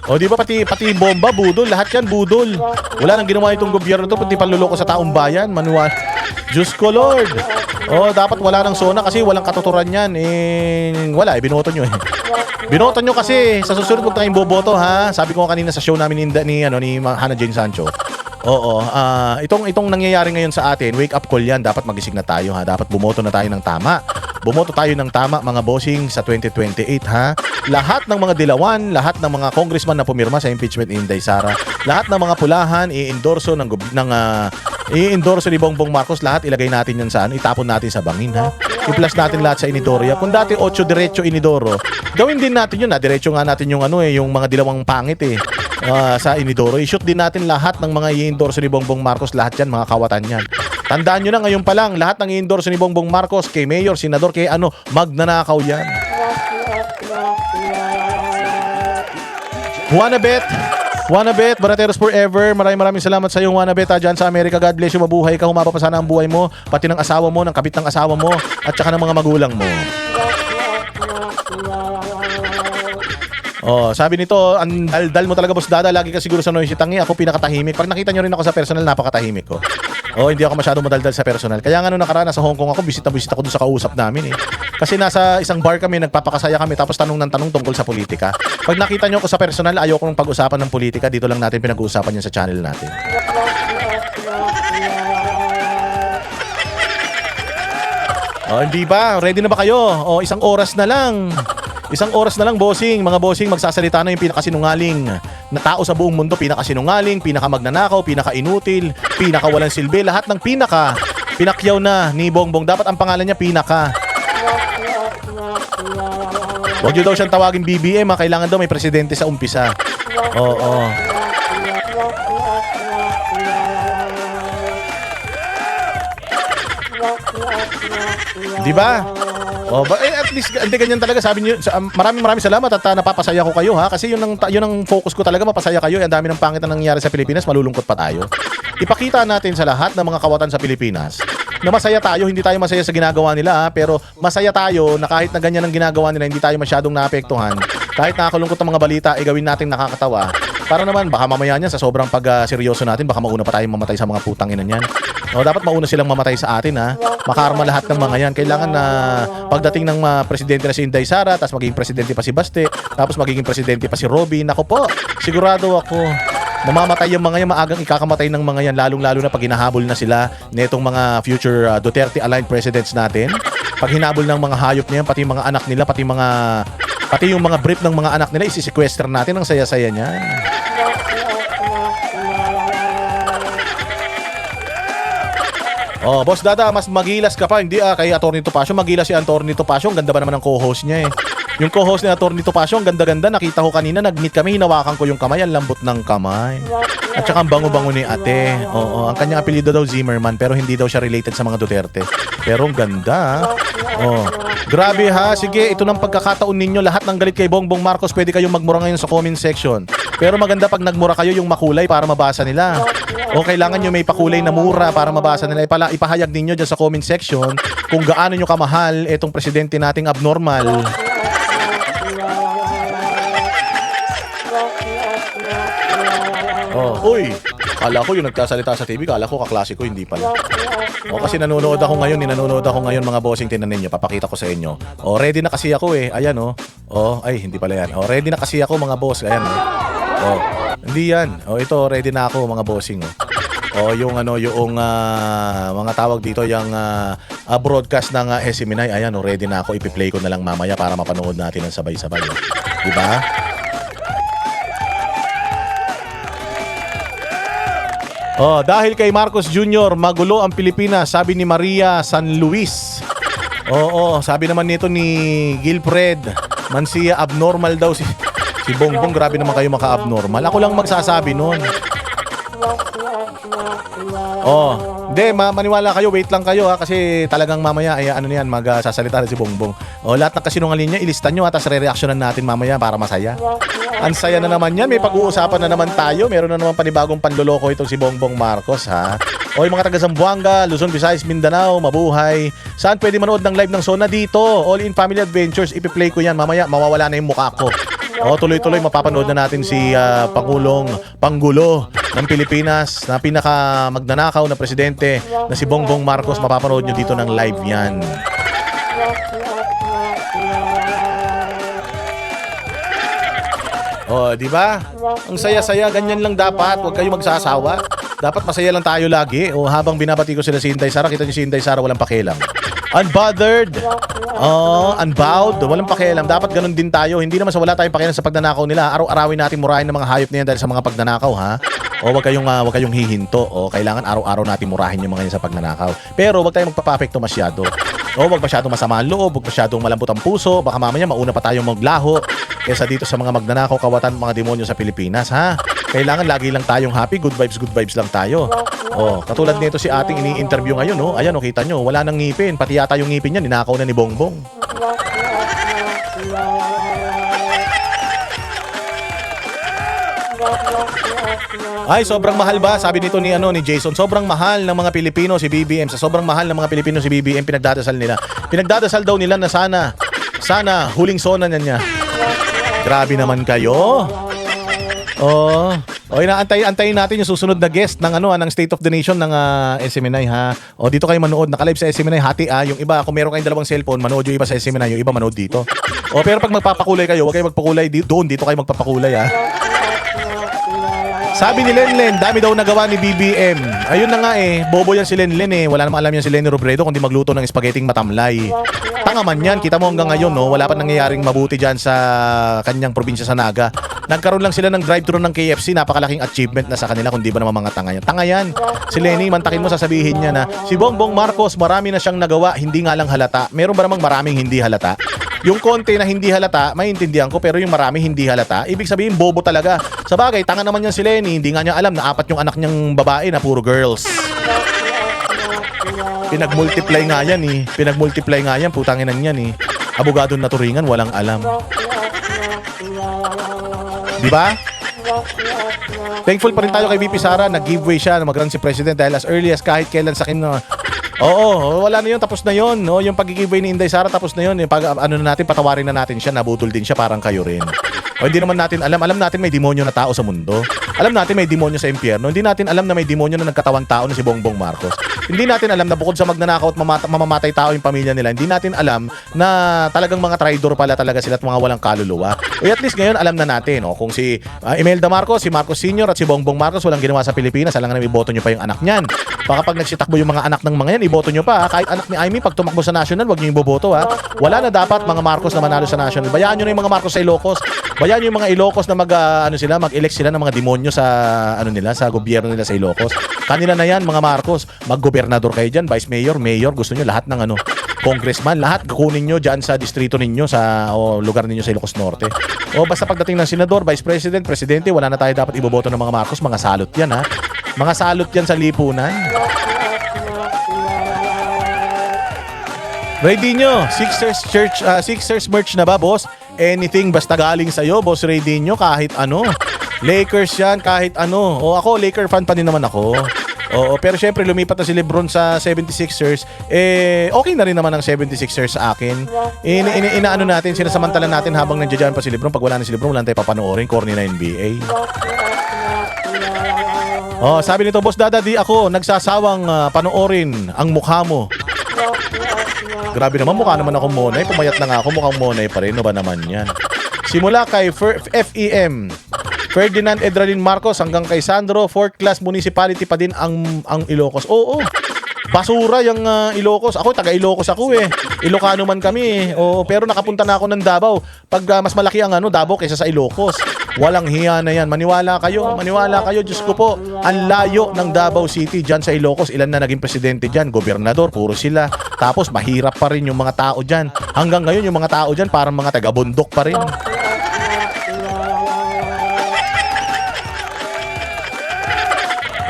Di ba pati bomba, budol, lahat yan budol. Wala nang ginawa itong gobyerno to, pati panluloko sa taong bayan, manual. Diyos ko Lord. Dapat wala nang sona kasi walang katuturan yan. Wala, binoto nyo eh. Binoto nyo kasi sa susunod huwag tayong boboto, ha. Sabi ko kanina sa show namin ni Hannah Jane Sancho. Itong nangyayari ngayon sa atin, wake up call yan. Dapat magising na tayo, ha. Dapat bumoto na tayo ng tama. Bumoto tayo ng tama, mga bossing, sa 2028, ha. Lahat ng mga dilawan, lahat ng mga congressman na pumirma sa impeachment ni Inday Sara, lahat ng mga pulahan, i-endorso i-endorso ni Bongbong Marcos, lahat ilagay natin yan saan, itapon natin sa bangin, ha. I-plus natin lahat sa inidoro. Kung dati 8 diretso inidoro, gawin din natin yun, ha. Diretso nga natin yung yung mga dilawang pangit eh. sa Inidoro. I-shoot din natin lahat ng mga i-endorse ni Bongbong Marcos, lahat yan, mga kawatan yan. Tandaan nyo na ngayon pa lang, lahat ng i-endorse ni Bongbong Marcos, kay Mayor, Senador, kay magnanakaw yan. Wanabet, Barateros Forever. Maraming salamat sa iyo, Wanabet, dyan sa Amerika. God bless you, mabuhay ka, humaba pa sana ang buhay mo, pati ng asawa mo, ng kabit ng asawa mo, at saka ng mga magulang mo. Sabi nito, ang daldal mo talaga, Boss Dada. Lagi ka siguro sa noisy tangi. Ako pinakatahimik. Pag nakita nyo rin ako sa personal, napakatahimik ko. Hindi ako masyadong madaldal sa personal. Kaya nga nung nakaraan, nasa Hong Kong ako, visit ako dun sa kausap namin eh. Kasi nasa isang bar kami, nagpapakasaya kami, tapos tanong ng tanong tungkol sa politika. Pag nakita nyo ako sa personal, ayoko nung pag-usapan ng politika. Dito lang natin pinag-uusapan yan sa channel natin. Hindi ba? Ready na ba kayo? Isang oras na lang. Isang oras na lang, bossing. Mga bossing, magsasalita na yung pinakasinungaling na tao sa buong mundo. Pinakasinungaling, pinakamagnanakaw, pinakainutil, pinakawalang silbi. Lahat ng pinakyaw na ni Bongbong. Dapat ang pangalan niya Pinaka. Huwag niyo daw siyang tawagin BBM. Kailangan daw may presidente sa umpisa. Oo. Di ba? At least hindi ganyan talaga, sabi niyo. Maraming salamat at napapasaya ko kayo, ha, kasi yun ang focus ko talaga, mapasaya kayo. Ang dami ng pangit na nangyayari sa Pilipinas, malulungkot pa tayo. Ipakita natin sa lahat ng mga kawatan sa Pilipinas na masaya tayo, hindi tayo masaya sa ginagawa nila, pero masaya tayo na kahit na ganyan ang ginagawa nila, hindi tayo masyadong naapektuhan. Kahit nakakalungkot ang mga balita, gawin natin nakakatawa. Para naman, baka mamaya niyan, sa sobrang pag-seryoso natin, baka mauna pa tayong mamatay sa mga putang ina niyan. Dapat mauna silang mamatay sa atin, ha. Makarma lahat ng mga yan. Kailangan na pagdating ng presidente na si Inday Sara, tapos magiging presidente pa si Baste, tapos magiging presidente pa si Robin. Ako po, sigurado ako, mamamatay yung mga yan, maagang ikakamatay ng mga yan, lalong-lalo na pag hinahabol na sila netong mga future Duterte-aligned presidents natin. Pag hinabol ng mga hayop niyan, pati yung mga anak nila, pati yung mga brief ng mga anak nila, isi-sequester natin. Ang saya-saya niyan. Boss Dada, mas magilas ka pa. Hindi kay Atty. Topacio. Magilas si Atty. Topacio. Ang ganda ba naman ng co-host niya eh. Yung co-host ni Atty. Topacio, ang ganda-ganda. Nakita ko kanina, nag-meet kami, hinawakan ko yung kamay. Ang lambot ng kamay. At saka ang bango-bango ni ate. Ang kanyang apelyido daw Zimmerman, pero hindi daw siya related sa mga Duterte. Pero ang ganda. Grabe ha. Sige, ito ng pagkakataon ninyo. Lahat ng galit kay Bongbong Marcos, pwede kayong magmura ngayon sa comment section. Pero maganda pag nagmura kayo, yung makulay para mabasa nila. Kailangan nyo may pakulay na mura para mabasa nila. Ipahayag ninyo dyan sa comment section kung gaano nyo kamahal itong presidente nating abnormal. Uy, kala ko yung nagkasalita sa TV, kala ko kaklase ko, hindi pala. Kasi nanonood ako ngayon mga bossing, tinan ninyo, papakita ko sa inyo. Ready na kasi ako eh. Ayan ay, hindi pala yan. Ready na kasi ako mga boss. Ayan hindi yan. Ito, ready na ako mga bossing. Yung mga tawag dito, yung broadcast ng SMNI. Ayan, ready na ako. Ipi-play ko na lang mamaya para mapanood natin ng sabay-sabay. Diba? Dahil kay Marcos Jr., magulo ang Pilipinas, sabi ni Maria San Luis. Sabi naman nito ni Gilfred Mancia, abnormal daw si Bongbong. Grabe naman kayo maka-abnormal. Ako lang magsasabi nun. Hindi, maniwala kayo, wait lang kayo, ha, kasi talagang mamaya ay magsasalita rin si Bongbong. Lahat ng kasinungaling niya, ilistan nyo, tapos re-reactionan natin mamaya para masaya. Ang saya na naman yan, may pag-uusapan na naman tayo. Meron na naman panibagong panloloko itong si Bongbong Marcos, ha. Yung mga taga Zamboanga, Luzon, Visayas, Mindanao, mabuhay. Saan pwede manood ng live ng Sona? Dito, All in Family Adventures. Ipi-play ko yan, mamaya mawawala na yung mukha ko. Tuloy-tuloy mapapanood na natin si Panggulo ng Pilipinas na pinaka-magnanakaw na presidente na si Bongbong Marcos. Mapapanood nyo dito ng live yan. Di ba? Ang saya-saya, ganyan lang dapat. Huwag kayo magsasawa. Dapat masaya lang tayo lagi. Habang binabati ko sila si Inday Sara, kita niyo si Inday Sara walang pakialam. Unbothered. Unbowed. Walang pakialam. Dapat ganun din tayo. Hindi naman sa wala tayong pakialam sa pagnanakaw nila. Araw-arawin natin murahin ng mga hayop na yan dahil sa mga pagnanakaw, ha? Wag kayong hihinto. Kailangan araw-araw natin murahin yung mga yan sa pagnanakaw. Pero wag tayong magpapapekto masyado. Wag masyadong masama ang loob, wag masyadong malambot ang puso. Baka mamaya mauna pa tayong maglaho kaysa dito sa mga magnanakaw, kawatan, mga demonyo sa Pilipinas, ha? Kailangan lagi lang tayong happy, good vibes lang tayo. Oh, katulad nito si ating ini-interview ngayon, no? Ayan, oh, kita nyo, wala nang ngipin. Pati yata yung ngipin niya, ninakaw na ni Bongbong. Ay, sobrang mahal ba? Sabi nito ni Jason, sobrang mahal ng mga Pilipino si BBM. Sa sobrang mahal ng mga Pilipino si BBM, pinagdadasal nila. Pinagdadasal daw nila na sana huling sona niya. Grabe naman kayo. Oh, antayin natin yung susunod na guest ng ng State of the Nation ng SMNI ha. O dito kayo manood, naka-live sa SMNI hati yung iba kung meron kayong dalawang cellphone, manood yung iba sa SMNI, yung iba manood dito. O pero pag magpapakulay kayo, huwag kayo magpakulay doon, dito kayo magpapakulay ha. Sabi ni Lenlen, dami daw nagawa ni BBM. Ayun na nga bobo yan si Lenlen wala namang alam yan si Lenny Robredo kundi magluto ng spaghetti matamlay. Tanga man yan, kita mo hanggang ngayon wala pa nangyayaring mabuti dyan sa kanyang probinsya sa Naga. Nagkaroon lang sila ng drive-thru ng KFC, napakalaking achievement na sa kanila kundi ba naman mga tanga yan. Tanga yan. Si Lenny, mantakin mo sasabihin niya na si Bongbong Marcos marami na siyang nagawa, hindi nga lang halata. Meron ba namang maraming hindi halata? Yung konti na hindi halata, maintindihan ko, pero yung marami hindi halata, ibig sabihin bobo talaga. Sa bagay, tanga naman yan si Lenny, hindi nga niya alam na 4 yung anak niyang babae na puro girls. Pinag-multiply nga yan putanginan yan Abogado na turingan, walang alam. Di ba? Thankful pa rin tayo kay VP Sara, nag-giveaway siya na mag-run si President dahil as early as kahit kailan sa akin Oo, wala na yun, tapos na yun. No? Yung pag-giveaway ni Inday Sara, tapos na yun. Yung patawarin na natin siya, nabutol din siya, parang kayo rin. O hindi naman natin alam natin may demonyo na tao sa mundo. Alam natin may demonyo sa impyerno. Hindi natin alam na may demonyo na nagkatawang tao na si Bongbong Marcos. Hindi natin alam na bukod sa magnanakaw at mamamatay tao yung pamilya nila, hindi natin alam na talagang mga traidor pala talaga sila at mga walang kaluluwa. O at least ngayon alam na natin kung si Imelda Marcos, si Marcos Sr. at si Bongbong Marcos walang ginawa sa Pilipinas, alam nga na iboto nyo pa yung anak niyan. Baka pag nagsitakbo yung mga anak ng mga yan, iboto nyo pa. Kahit anak ni Amy, pag tumakbo sa national, wag nyo yung boboto Wala na dapat mga Marcos na manalo sa national. Bayaan nyo na yung mga Marcos sa Ilocos. Bayaan nyo yung mga Ilocos na mag-elect sila ng mga demonyo sa sa gobyerno nila sa Ilocos. Kanila na yan mga Marcos. Mag-gobernador kayo dyan, vice mayor, mayor, gusto nyo lahat ng congressman, lahat kukunin nyo dyan sa distrito ninyo sa lugar ninyo sa Ilocos Norte. Basta pagdating ng senador, vice president, presidente, wala na tayo dapat iboboto ng mga Marcos. Mga salot yan Mga salot yan sa lipunan. Ready nyo, Sixers merch na ba, boss? Anything basta galing sa'yo, boss. Ready nyo kahit Lakers yan, kahit ako, Laker fan pa din naman ako. Pero syempre lumipat na si LeBron sa 76ers. Okay na rin naman ang 76ers sa akin. Inaano natin, sinasamantala natin habang nandiyan pa si LeBron. Pag wala na si LeBron, wala na tayo papanoorin. Corny na NBA. Sabi nito, boss Dada, di ako nagsasawang panoorin ang mukha mo. Grabe naman, mukha naman akong monay. Pumayat na nga ako, mukhang monay pa rin. Ano ba naman yan? Simula kay FEM Ferdinand Edralin Marcos hanggang kay Sandro, 4th class municipality pa din ang Ilocos. Oo. Basura yung Ilocos. Ako, taga Ilocos ako Ilocano man kami pero nakapunta na ako ng Davao. Pag mas malaki ang Davao kaysa sa Ilocos. Walang hiya na yan. Maniwala kayo. Diyos ko po. Ang layo ng Davao City dyan sa Ilocos. Ilan na naging presidente dyan? Gobernador, puro sila. Tapos mahirap pa rin yung mga tao dyan. Hanggang ngayon yung mga tao dyan parang mga taga-bundok pa rin.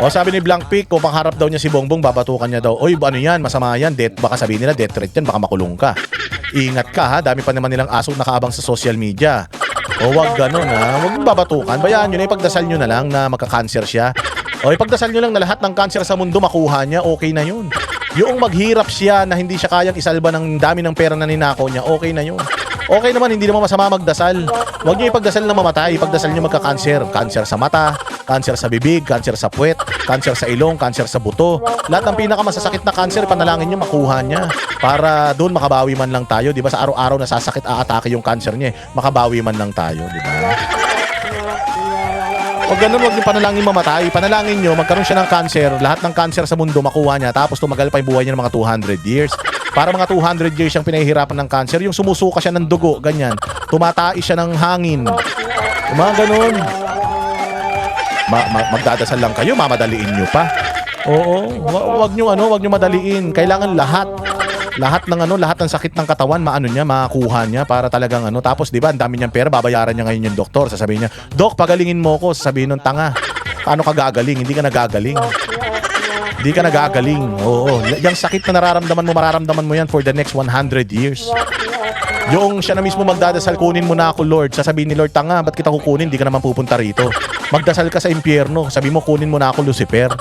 Sabi ni Blank Peak, kung pangharap daw niya si Bongbong, babatukan niya daw. Oy, ano yan? Masama yan. Baka sabihin nila, death threat yan. Baka makulong ka. Ingat ka Dami pa naman nilang aso nakaabang sa social media. Wag ganun Wag mong babatukan. Bayaan nyo na, ipagdasal nyo na lang na magka-cancer siya. Ipagdasal nyo lang na lahat ng cancer sa mundo makuha niya. Okay na yun. Yung maghirap siya na hindi siya kayang isalba ng dami ng pera na ninakaw niya, okay na yun. Okay naman, hindi naman masama magdasal. Huwag nyo ipagdasal na mamatay. Ipagdasal nyo magka-cancer. Cancer sa mata, cancer sa bibig, cancer sa puwet, cancer sa ilong, cancer sa buto. Lahat ng pinakamasasakit na cancer, panalangin nyo makuha niya. Para doon makabawi man lang tayo. Di ba sa araw-araw nasasakit, aatake yung cancer niya. Makabawi man lang tayo. Di ba? Huwag ganun, huwag yung panalangin mamatay. Panalangin nyo, magkaroon siya ng cancer. Lahat ng cancer sa mundo makuha niya. Tapos tumagal pa yung buhay niya ng mga 200 years. Para mga 200 years siyang pinahihirapan ng cancer. Yung sumusuka siya ng dugo, ganyan. Tumatais siya ng hangin. Mga ganun. Magdadasal lang kayo, mamadaliin nyo pa. Oo, wag nyo madaliin. Kailangan lahat Lahat ng lahat ng sakit ng katawan, makuha niya para talagang Tapos 'di ba, ang dami niyang pera, babayaran niya ngayon yung doktor. Sasabihin niya, "Dok, pagalingin mo ko." Sasabihin ng tanga, "Paano ka gagaling? Hindi ka nagagaling." Hindi ka nagagaling. Oo. Yung sakit na mararamdaman mo yan for the next 100 years. Yung siya na mismo magdadasal, "Kunin mo na ako, Lord." Sasabihin ni Lord, "Tanga, ba't kita kukunin? Hindi ka naman pupunta rito." Magdasal ka sa impyerno. Sabi mo, "Kunin mo na ako, Lucifer."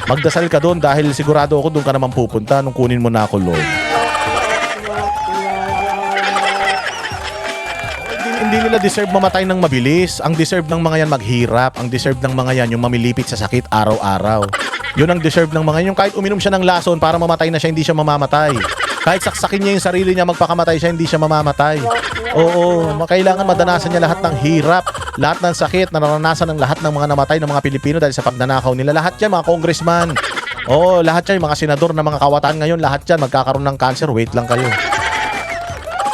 Magdasal ka doon dahil sigurado ako doon ka naman pupunta nung kunin mo na ako, Lord. Hindi nila deserve mamatay ng mabilis. Ang deserve ng mga yan maghirap. Ang deserve ng mga yan yung mamilipit sa sakit araw-araw. Yun ang deserve ng mga yan. Yung kahit uminom siya ng lason para mamatay na siya, hindi siya mamamatay. Kahit saksakin niya yung sarili niya, magpakamatay siya, hindi siya mamamatay. Oo, kailangan madanasan niya lahat ng hirap, lahat ng sakit, naranasan ng lahat ng mga namatay ng mga Pilipino dahil sa pagnanakaw nila. Lahat yan, mga congressman. Oo, lahat yan, mga senador na mga kawataan ngayon, lahat yan, magkakaroon ng cancer. Wait lang kayo.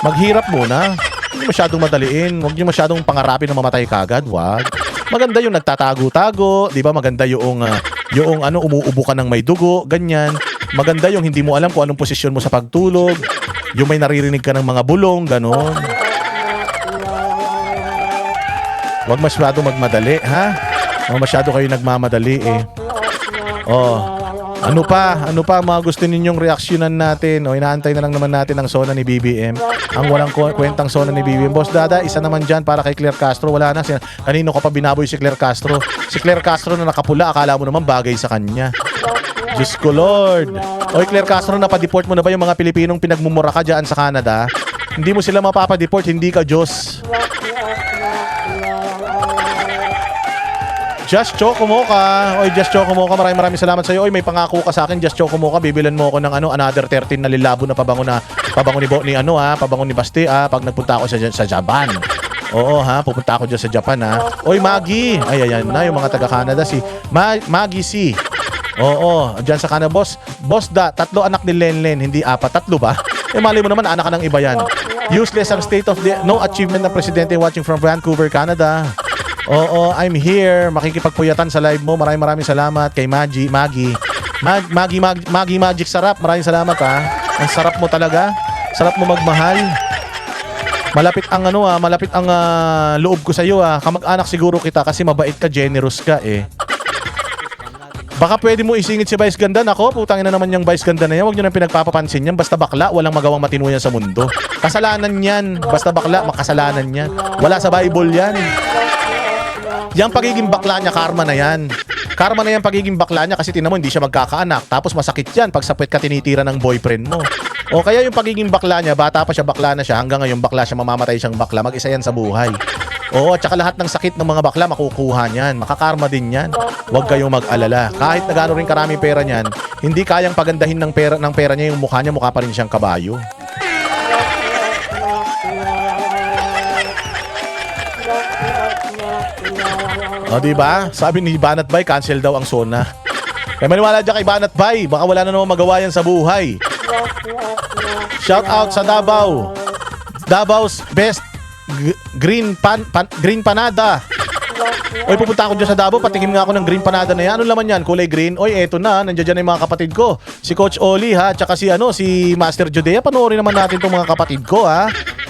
Maghirap muna. Hindi masyadong madaliin. Huwag niyo masyadong pangarapin na mamatay kagad. Wag. Maganda yung nagtatago-tago, 'di ba? Maganda yung umuubo ka ng may dugo, ganyan. Maganda yung hindi mo alam kung anong posisyon mo sa pagtulog. Yung may naririnig ka ng mga bulong, ganon. Huwag masyado magmadali, ha? Huwag masyado kayo nagmamadali, eh. Oh. Ano pa mga gusto ninyong reaksyonan natin? O inaantay na lang naman natin ang sona ni BBM. Ang walang kwentang sona ni BBM. Boss Dada, isa naman dyan para kay Claire Castro. Wala na. Kanino ka pa binaboy si Claire Castro? Si Claire Castro na nakapula, akala mo naman bagay sa kanya. Diyos ko Lord. Oy Claire Castro, napadeport mo na ba yung mga Pilipinong pinagmumura ka dyan sa Canada? Hindi mo sila mapapadeport, hindi ka Diyos. Just Chocomoca. Oy, Just Chocomoca, maraming salamat sa iyo. Oy, may pangako ka sa akin, Just Chocomoca, bibilan mo ako ng another 13 na lilabo na pabango ni Basti pag nagpunta ako sa Japan. Oo pupunta ako diyan sa Japan Oy, Maggie. Ay, ayan na yung mga taga Canada, si Maggie C. Oo, diyan sa Canada, boss. Boss da, 3 anak ni Lenlen, hindi 4, 3 ba? Mali mo naman, anak ka ng iba yan. Useless ang state of the no achievement ng presidente watching from Vancouver, Canada. Oo, I'm here. Makikipagpuyatan sa live mo. Maraming salamat kay Maggie. Magic Sarap. Maraming salamat Ang sarap mo talaga. Sarap mo magmahal. Malapit ang loob ko sa iyo Kamag-anak siguro kita kasi mabait ka, generous ka Baka pwede mo isingit si Vice Ganda. Nako, putangin na naman yung Vice Ganda na yan. Huwag nyo nang pinagpapapansin yan. Basta bakla, walang magawang matino yan sa mundo. Kasalanan yan. Basta bakla, makasalanan yan. Wala sa Bible yan. Yang pagiging bakla niya, karma na yan. Karma na yan pagiging bakla niya kasi tinan mo, hindi siya magkakaanak. Tapos masakit yan pag sapit ka tinitira ng boyfriend mo. O kaya yung pagiging bakla niya, bata pa siya, bakla na siya. Hanggang ngayon, bakla siya, mamamatay siyang bakla. Mag-isa yan sa buhay. Oo, at saka lahat ng sakit ng mga bakla, makukuha niyan. Makakarma din yan. Huwag kayong mag-alala. Kahit na gano'n rin karaming pera niyan, hindi kayang pagandahin ng pera niya yung mukha niya, mukha pa rin siyang kabayo. O, diba? Sabi ni Banat Bay, cancel daw ang Sona. Kaya maniwala dyan kay Banat Bay. Baka wala na naman magawa yan sa buhay. Shout out sa Davao. Davao's best green panada. Oy, pupunta ako dyan sa Davao. Patikim nga ako ng green panada na yan. Ano laman yan? Kulay green. Oy, eto na. Nandiyan dyan yung mga kapatid ko. Si Coach Oli tsaka si Master Judea. Panoorin naman natin tong mga kapatid ko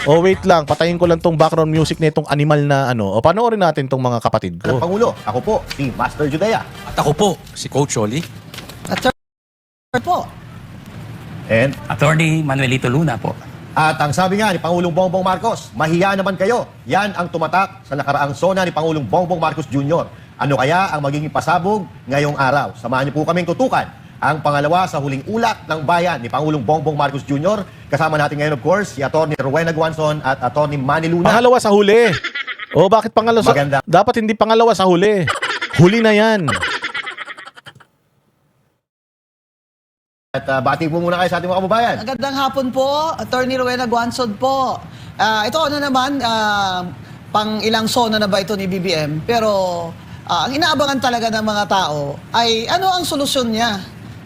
Oh, wait lang. Patayin ko lang tong background music na itong animal na O, panoorin natin tong mga kapatid ko. Pangulo, ako po, si Master Judea. At ako po, si Coach Oli. At sir po, And, Attorney Manuelito Luna po. at ang sabi nga ni Pangulong Bongbong Marcos, mahiya naman kayo. Yan ang tumatak sa nakaraang sona ni Pangulong Bongbong Marcos Jr. Ano kaya ang magiging pasabog ngayong araw? Samahan niyo po kaming tutukan ang pangalawa sa huling ulat ng bayan ni Pangulong Bongbong Marcos Jr. Kasama natin ngayon, of course, si Atty. Rowena Guanzon at Atty. Manny Luna. Pangalawa sa huli. O, bakit pangalawa sa... Maganda. Dapat hindi pangalawa sa huli. Huli na yan. At bati po muna kayo sa ating mga kababayan. magandang hapon po, Attorney Rowena Guanzon po. Ito naman, pang ilang sona na ba ito ni BBM? Pero ang inaabangan talaga ng mga tao ay ano ang solusyon niya?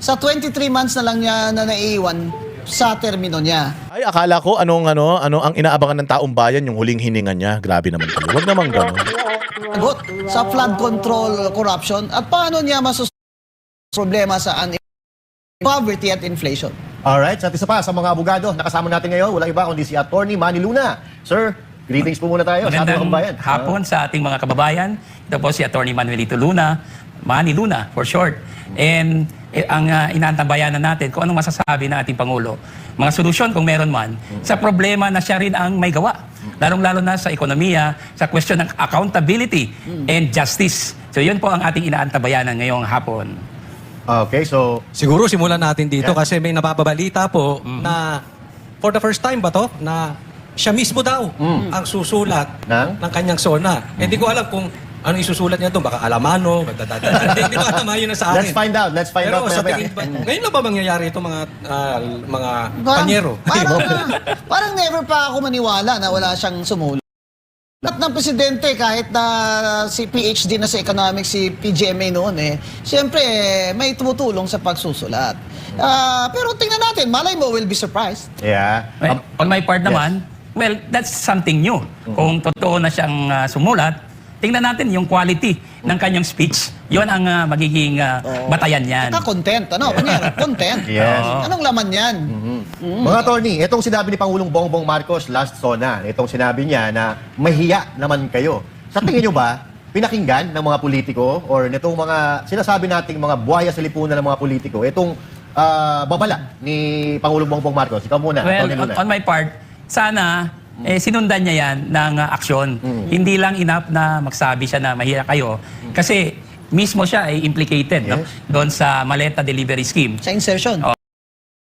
Sa 23 months na lang niya na naiiwan sa termino niya. Ay, akala ko ang inaabangan ng taong bayan, yung huling hininga niya. Grabe naman kayo. Huwag naman gano'n. Sagot sa flood control corruption at paano niya problema sa poverty at inflation. Alright, sa isa pa sa mga abogado, nakasama natin ngayon, walang iba kundi si Attorney Manny Luna. Sir, greetings po muna tayo sa ating mga kababayan. hapon sa ating mga kababayan. Ito po si Atty. Manuelito Luna, Manny Luna for short. And ang inaantabayanan natin kung anong masasabi ng ating Pangulo. Mga solusyon kung meron man sa problema na siya rin ang may gawa. Lalong-lalo na sa ekonomiya, sa question ng accountability and justice. So yun po ang ating inaantabayanan ngayong hapon. Okay, so Siguro simulan natin dito Yeah. kasi may nababalita po na for the first time ba to na siya mismo daw ang susulat ng kanyang SONA. Hindi ko alam kung ano isusulat niya doon. Baka alamano, hindi ko alam, yun na sa akin. let's find out. Let's find Pero out. sa mamaya. tingin ba, ngayon na ba mangyayari ito mga panyero? Parang never pa ako maniwala na wala siyang sumulat. Lahat ng presidente, kahit na si PhD na sa economics, si PGMA noon siyempre may tumutulong sa pagsusulat. Pero tingnan natin, malay mo will be surprised. Yeah. Well, on my part naman, well, that's something new. Kung totoo na siyang sumulat, tingnan natin yung quality ng kanyang speech. Yun ang magiging batayan niyan. Saka content, Panyero, content. Yes. Anong laman yan? Mga attorney, itong sinabi ni Pangulong Bongbong Marcos last SONA, itong sinabi niya na mahiya naman kayo. Sa tingin nyo ba, pinakinggan ng mga politiko or nitong mga sinasabi nating mga buhaya sa lipunan ng mga politiko, itong babala ni Pangulong Bongbong Marcos? Ikaw muna, Well, Attorney Luna. on my part, sana sinundan niya yan ng aksyon. Hindi lang enough na magsabi siya na mahiya kayo. Kasi mismo siya ay implicated no? Yes. Doon sa maleta delivery scheme. Sa insertion.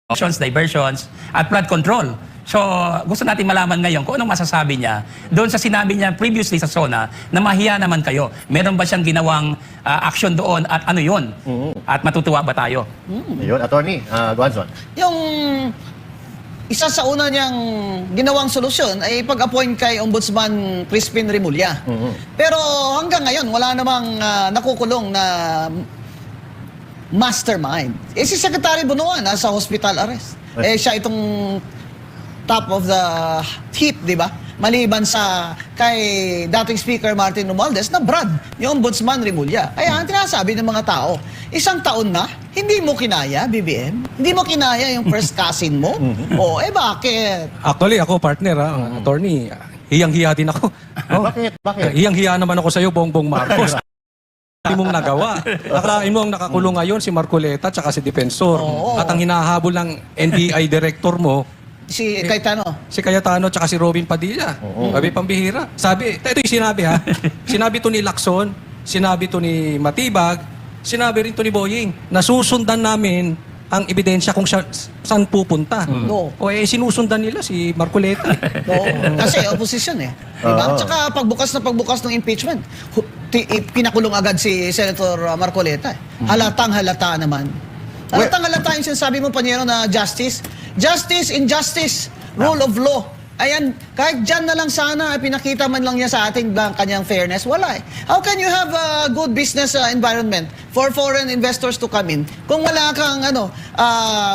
Options, diversions, at flood control. So, gusto natin malaman ngayon kung anong masasabi niya doon sa sinabi niya previously sa SONA na mahiya naman kayo. Meron ba siyang ginawang action doon at ano yun? At matutuwa ba tayo? Ayun, Attorney Guanzon. Yung isa sa una niyang ginawang solusyon ay pag-appoint kay Ombudsman Crispin Remulla. Pero hanggang ngayon, wala namang nakukulong na mastermind. Si Secretary Bunuan nasa hospital arrest. Siya itong top of the heap, di ba? Maliban sa kay dating Speaker Martin Romualdez na Brad, yung Ombudsman Remulla. Kaya ang tinasabi ng mga tao, isang taon na, hindi mo kinaya, BBM? Hindi mo kinaya yung first cousin mo? Bakit? Actually, ako partner, attorney, hiyang-hiya din ako. Bakit? Bakit? Hiyang-hiya naman ako sa iyo, Bongbong Marcos. Hindi mong nagawa. Akalain mo ang nakakulong ngayon si Marcoleta at si Defensor. Oo. At ang hinahabol ng NBI director mo, Si Cayetano. si Cayetano at si Robin Padilla. Sabi pambihira. Sabi, ito yung sinabi ha. Sinabi to ni Lacson, sinabi to ni Matibag, sinabi rin to ni Boying. Nasusundan namin ang ebidensya kung saan pupunta. No. O sinusundan nila si Marcoleta. Oo. Kasi opposition Diba? Oo. Tsaka pagbukas ng impeachment, pinakulong agad si Senator Marcoleta. Halatang halata naman. Halatang halata yung sinasabi mo, Panyero, na justice. Justice, injustice, rule of law. Ayan, kahit dyan na lang sana, pinakita man lang niya sa ating kanyang fairness, wala How can you have a good business environment for foreign investors to come in kung wala kang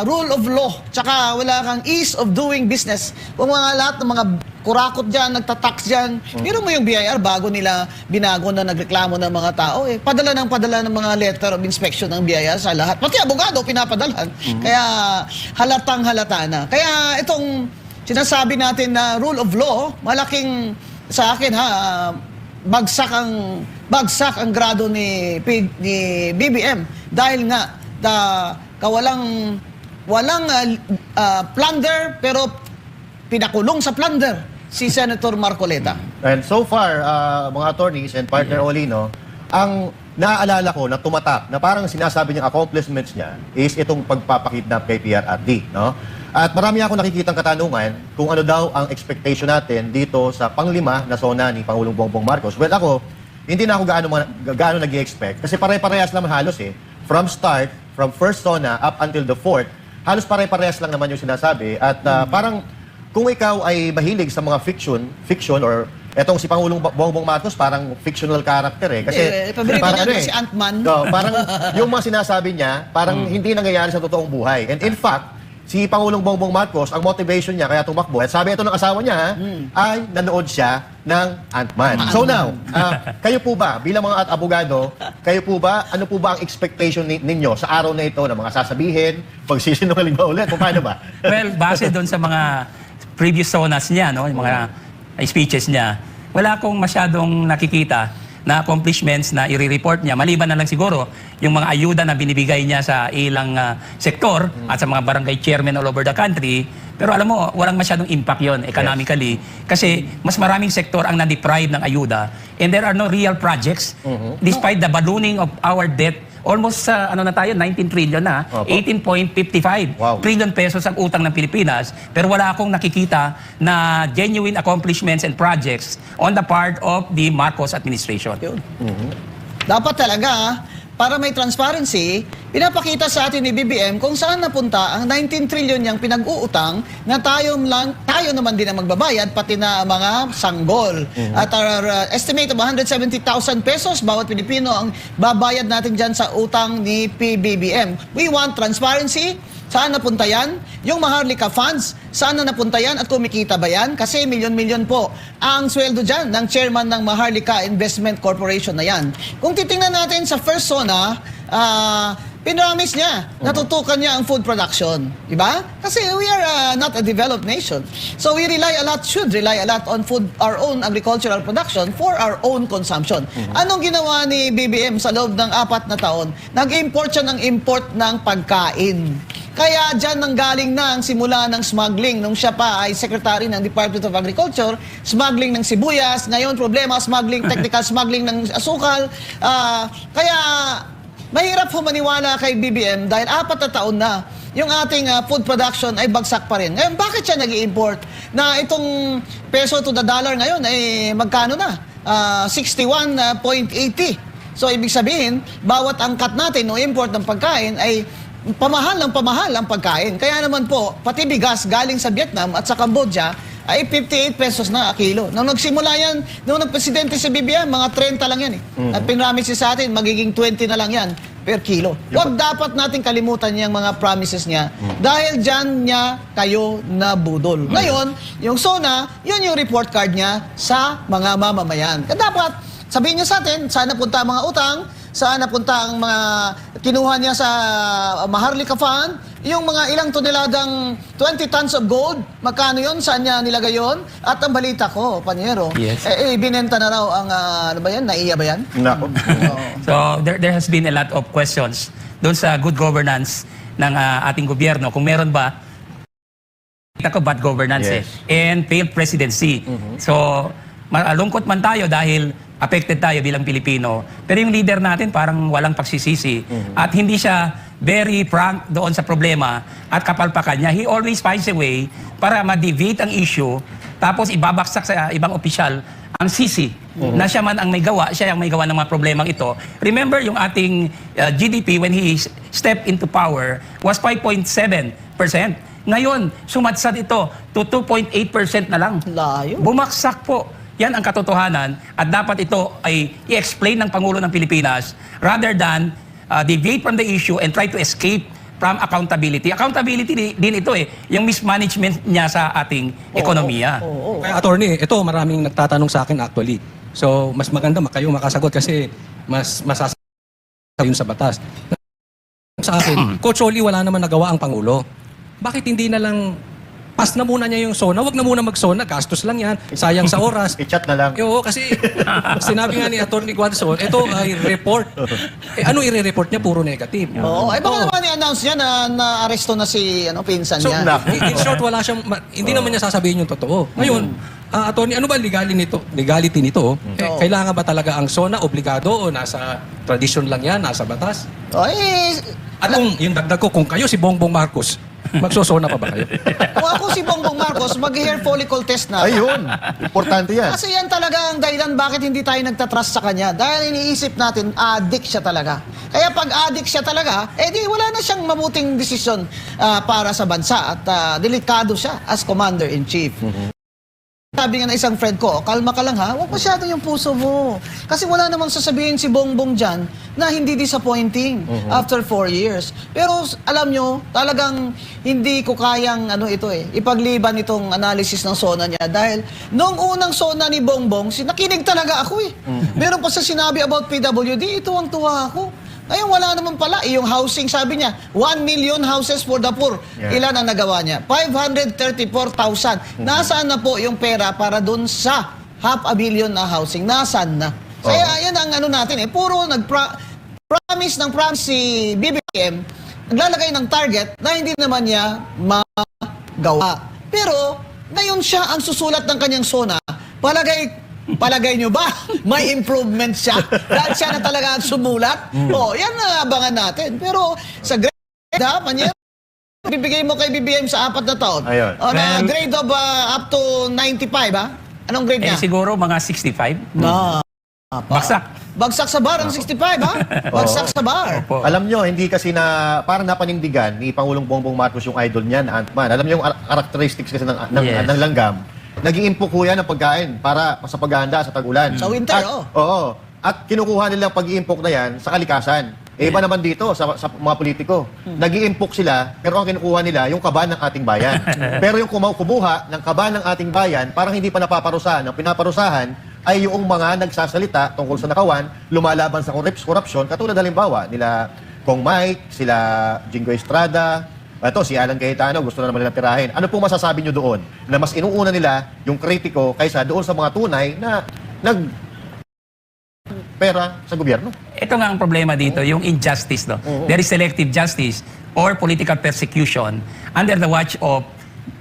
rule of law, tsaka wala kang ease of doing business, kung lahat ng mga kurakot dyan, nagtatax dyan, biro mo yung BIR bago nila binago na nagreklamo ng mga tao, padala ng mga letter of inspection ng BIR sa lahat. Pati abogado, pinapadalhan. Kaya halatang halata na. Kaya itong sinasabi natin na rule of law, malaking sa akin bagsak ang grado ni BBM dahil nga walang plunder pero pinakulong sa plunder si Senator Marcoleta. And so far, mga attorneys and partner Olino, ang naaalala ko na tumatak na parang sinasabi niyang accomplishments niya is itong pagpapakidnap kay PRRD, no? At marami ako nakikitang katanungan kung ano daw ang expectation natin dito sa panglima na SONA ni Pangulong Bongbong Marcos. Well, ako, hindi na ako gaano nag-i-expect kasi pare-parehas naman halos From first SONA up until the fourth, halos pare-parehas lang naman yung sinasabi. At parang kung ikaw ay mahilig sa mga fiction or etong si Pangulong Bongbong Marcos parang fictional character kasi paborito parang niya si Ant-Man. parang yung mga sinasabi niya parang hindi nangyayari sa totoong buhay. And in fact, si Pangulong Bongbong Marcos, ang motivation niya kaya tumakbo, at sabi ito ng asawa niya, ay nanood siya ng Ant-Man. So now, kayo po ba, bilang mga abogado, kayo po ba, ano po ba ang expectation ninyo sa araw na ito na mga sasabihin, pagsisinungaling ba ulit, o paano ba? Well, base doon sa mga previous sonas niya, no, yung mga speeches niya, wala akong masyadong nakikita na accomplishments na i-report niya. Maliban na lang siguro yung mga ayuda na binibigay niya sa ilang sektor at sa mga barangay chairman all over the country. Pero alam mo, walang masyadong impact yon economically. Kasi mas maraming sektor ang na-deprive ng ayuda and there are no real projects despite the ballooning of our debt. Almost ano na tayo, 19 trillion na, Opo. 18.55 Wow. trillion pesos ang utang ng Pilipinas, pero wala akong nakikita na genuine accomplishments and projects on the part of the Marcos administration. Yun. Dapat talaga, para may transparency, pinapakita sa atin ni BBM kung saan napunta ang 19 trillion niyang pinag-uutang na tayo naman din ang magbabayad, pati na mga sanggol. At our estimate of 170,000 pesos bawat Pilipino ang babayad natin dyan sa utang ni PBBM. We want transparency. Saan napunta yan? Yung Maharlika funds, saan na napunta yan at kumikita ba yan? Kasi milyon-milyon po ang sweldo dyan ng chairman ng Maharlika Investment Corporation na yan. Kung titingnan natin sa first zona, pinomise niya, natutukan niya ang food production. Diba? Kasi we are not a developed nation. So we should rely a lot on food, our own agricultural production for our own consumption. Anong ginawa ni BBM sa loob ng 4 na taon? Nag-import siya ng import ng pagkain. Kaya dyan nanggaling na ang simula ng smuggling. Nung siya pa ay secretary ng Department of Agriculture, smuggling ng sibuyas, ngayon problema, technical smuggling ng asukal. Kaya mahirap ho maniwala kay BBM dahil 4 na taon na yung ating food production ay bagsak pa rin. Ngayon, bakit siya nag-i-import? Na itong peso to the dollar ngayon ay magkano na? 61.80. So, ibig sabihin, bawat angkat natin o import ng pagkain ay pamahal ang pagkain. Kaya naman po, pati bigas galing sa Vietnam at sa Cambodia ay 58 pesos na a kilo. Nung nagsimula yan, nung nagpresidente si BBM, mga 30 lang yan eh. At pinramise sa atin, magiging 20 na lang yan per kilo. Huwag dapat natin kalimutan yung mga promises niya dahil dyan niya kayo nabudol. Ngayon, yung SONA, yun yung report card niya sa mga mamamayan. Kaya dapat, sabihin niya sa atin, saan napunta ang mga utang, saan napunta ang mga kinuha niya sa Maharlika Fund, yung mga ilang toneladang 20 tons of gold, magkano yun, saan niya nilagay yun? At ang balita ko, Panyero, Yes. binenta na raw ang, ano ba yan, naiya ba yan? Nako. So there has been a lot of questions doon sa good governance ng ating gobyerno. Kung meron ba, kita ko bad governance Yes. and failed presidency. So malungkot man tayo dahil affected tayo bilang Pilipino. Pero yung leader natin parang walang pagsisisi at hindi siya very frank doon sa problema at kapalpakan niya. He always finds a way para ma-deviate ang issue tapos ibabaksak sa ibang opisyal ang sisi na siya man ang may gawa, siya ang may gawa ng mga problemang ito. Remember yung ating GDP when he stepped into power was 5.7%. Ngayon, sumadsad ito to 2.8% na lang. Layo. Bumaksak po. Yan ang katotohanan at dapat ito ay i-explain ng Pangulo ng Pilipinas rather than deviate from the issue and try to escape from accountability. Accountability din ito yung mismanagement niya sa ating ekonomiya. Kaya attorney, ito maraming nagtatanong sa akin actually. So, mas maganda kayo makasagot kasi mas masasagot yun sa batas. Sa akin, Coach Oli, wala naman nagawa ang Pangulo. Bakit hindi na lang pass na muna niya yung SONA? Huwag na muna mag-SONA, gastos lang yan, sayang sa oras. I-chat na lang. Oo, kasi sinabi nga ni Atty. Guadson, ito ay report. Ano i-report niya? Puro negative. Oo, ay baka naman i-announce niya na na-aresto na si pinsan So, niya. in short, wala siyang, hindi naman niya sasabihin yung totoo. Ngayon, attorney, ano ba legality nito? Kailangan ba talaga ang SONA obligado o nasa tradition lang yan, nasa batas? Ay, At kung, yung dagdag ko, kung kayo si Bongbong Marcos, magsosona pa ba kayo? kung ako si Bongbong Marcos, mag-hair follicle test na. Ayun. Importante yan. Kasi yan talaga ang dahilan bakit hindi tayo nagtatrust sa kanya. Dahil iniisip natin, addict siya talaga. Kaya pag addict siya talaga, di wala na siyang mabuting desisyon para sa bansa. At delikado siya as Commander-in-Chief. Sabi nga na isang friend ko, kalma ka lang ha, huwag masyado yung puso mo. Kasi wala namang sasabihin si Bongbong dyan na hindi disappointing after 4 years. Pero alam nyo, talagang hindi ko kayang ipagliban itong analysis ng SONA niya. Dahil noong unang SONA ni Bongbong, nakinig talaga ako eh. Meron pa sa sinabi about PWD, ito ang tuwa ako. Ngayon, wala naman pala. Yung housing, sabi niya, 1 million houses for the poor. Yeah. Ilan ang nagawa niya? 534,000. Nasaan na po yung pera para dun sa 500 million na housing? Nasaan na? Kaya yan ang natin eh. Puro promise si BBM, naglalagay ng target na hindi naman niya magawa. Pero, ngayon siya ang susulat ng kanyang SONA. Palagay nyo ba, may improvement siya? Dahil siya na talaga ang sumulat? Yan na abangan natin. Pero sa grade, Panyero, bibigay mo kay BBM sa 4 na taon. Ayun. Na grade of up to 95, ha? Anong grade niya? Siguro mga 65. Baksak. Bagsak sa bar ang 65, ha? Bagsak sa bar. Opo. Alam nyo, hindi kasi parang napanindigan ni Pangulong Bongbong Marcos yung idol niya na Ant-Man. Alam nyo yung characteristics kasi Yes. ng langgam. Nag-i-impok ho yan ng pagkain para sa paghahanda sa tag-ulan. Sa winter, Oo. At kinukuha nila ang pag-i-impok na yan sa kalikasan. Iba naman dito sa mga politiko. Nag-i-impok sila, pero ang kinukuha nila, yung kaba ng ating bayan. Pero yung kumuha ng kaba ng ating bayan, parang hindi pa napaparusahan. Ang pinaparusahan ay yung mga nagsasalita tungkol sa nakawan, lumalaban sa korupsyon, katulad halimbawa nila Kong Mike, sila Jingo Estrada, ito, si Alan Cayetano, gusto na naman nilang tirahin. Ano pong masasabi nyo doon? Na mas inuuna nila yung kritiko kaysa doon sa mga tunay na pera sa gobyerno. Ito nga ang problema dito, yung injustice. No? There is selective justice or political persecution under the watch of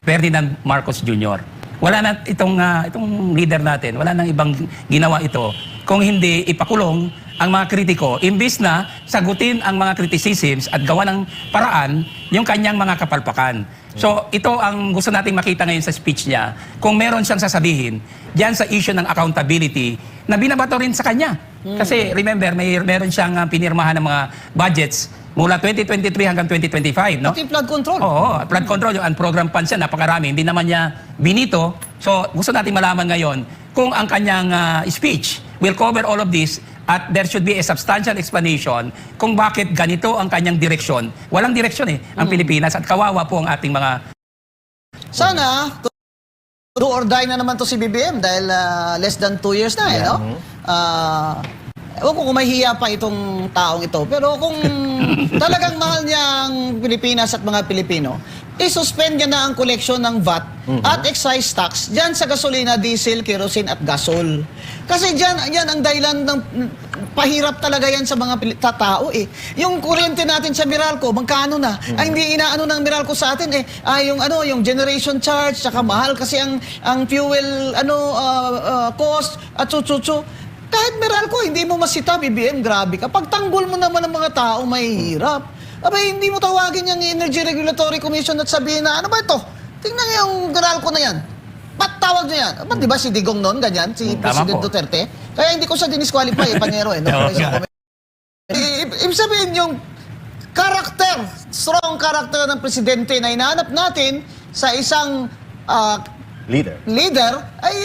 Ferdinand Marcos Jr. Wala na itong leader natin, wala nang ibang ginawa ito kung hindi ipakulong ang mga kritiko, imbis na sagutin ang mga criticisms at gawa ng paraan yung kanyang mga kapalpakan. So, ito ang gusto nating makita ngayon sa speech niya. Kung meron siyang sasabihin, diyan sa issue ng accountability, na binabato rin sa kanya. Kasi remember, meron siyang pinirmahan ng mga budgets mula 2023 hanggang 2025, no? Pati flood control. Oo, flood control, yung unprogrammed funds yan, napakarami. Hindi naman niya binito. So, gusto natin malaman ngayon kung ang kanyang speech will cover all of this at there should be a substantial explanation kung bakit ganito ang kanyang direksyon. Walang direksyon ang Pilipinas at kawawa po ang ating mga... Sana, do or die na naman to si BBM dahil less than 2 years na no? Ewan ko kung mahihiya pa itong taong ito. Pero kung talagang mahal niya ang Pilipinas at mga Pilipino, isuspend niya na ang koleksyon ng VAT at excise tax dyan sa gasolina, diesel, kerosene at gasol. Kasi yan ang dahilan ng pahirap talaga yan sa mga tao eh. Yung kuryente natin sa Meralco, magkano na? Ay, hindi inaano ng Meralco sa atin eh. Yung generation charge, saka mahal kasi ang fuel cost at chuchuchu. Kahit Meralco, hindi mo masita, BBM, grabe ka. Pagtanggol mo naman ng mga tao, mahihirap. Abay, hindi mo tawagin yung Energy Regulatory Commission at sabihin na, ano ba ito? Tingnan yung Meralco na yan. Patawag niya yan. Di ba si Digong noon, ganyan? Si President Duterte? Kaya hindi ko siya dinisqualify, Panyero eh. No? Ibig sabihin yung strong character ng presidente na hinahanap natin sa isang leader, ay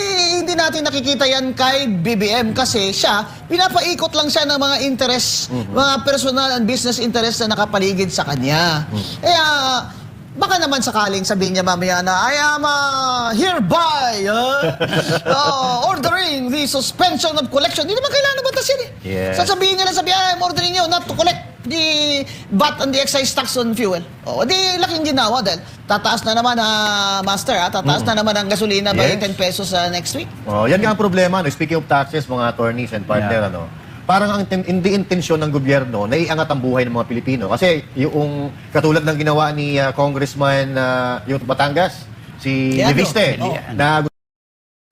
hindi natin nakikita yan kay BBM kasi siya, pinapaikot lang siya ng mga interest, mga personal and business interest na nakapaligid sa kanya. Kaya, baka naman sakaling sabihin niya mamaya na, I am hereby ordering the suspension of collection. Hindi naman kailangan batas yan eh. Yes. Sasabihin niya lang, I'm ordering you not to collect the VAT and the excise tax on fuel. Di laking ginawa dahil tataas na naman master, tataas na naman ang gasolina by 10 pesos next week. Yan nga ang problema. No? Speaking of taxes, mga attorneys and partner, parang ang hindi intensyon ng gobyerno na iangat ang buhay ng mga Pilipino. Kasi yung katulad ng ginawa ni Congressman yung Batangas, si Leviste, na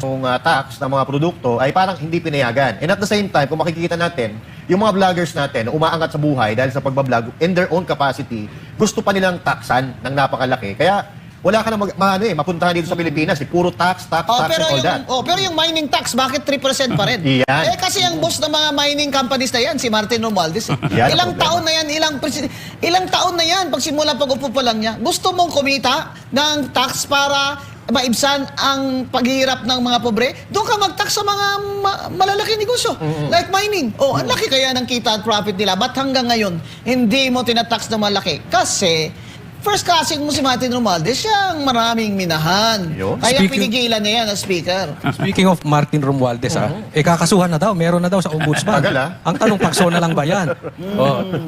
yung tax ng mga produkto ay parang hindi pinayagan. And at the same time, kung makikita natin, yung mga vloggers natin na umaangat sa buhay dahil sa pagbablog in their own capacity, gusto pa nilang taksan ng napakalaki. Kaya wala ka na mapuntahan dito sa Pilipinas. Puro tax and all that. Pero yung mining tax, bakit 3% pa rin? Yan. Kasi ang boss ng mga mining companies na yan, si Martin Romualdez. Yan Ilang taon na yan, ilang taon na yan, pagsimula pag-upo pa lang niya, gusto mong kumita ng tax para maibsan ang paghihirap ng mga pobre, doon ka mag-tax sa mga malalaki negosyo. Like mining. Oh, ang laki kaya ng kita at profit nila. Ba't hanggang ngayon, hindi mo tinatax na malaki? Kasi, first cousin mo si Martin Romualdez, siyang maraming minahan. Yun. Kaya Speaking- pinigilan niya yan as speaker. Speaking of Martin Romualdez, kakasuhan na daw, meron na daw sa ombudsman. Tagal, ah. Ang tanong, pagsona lang ba yan?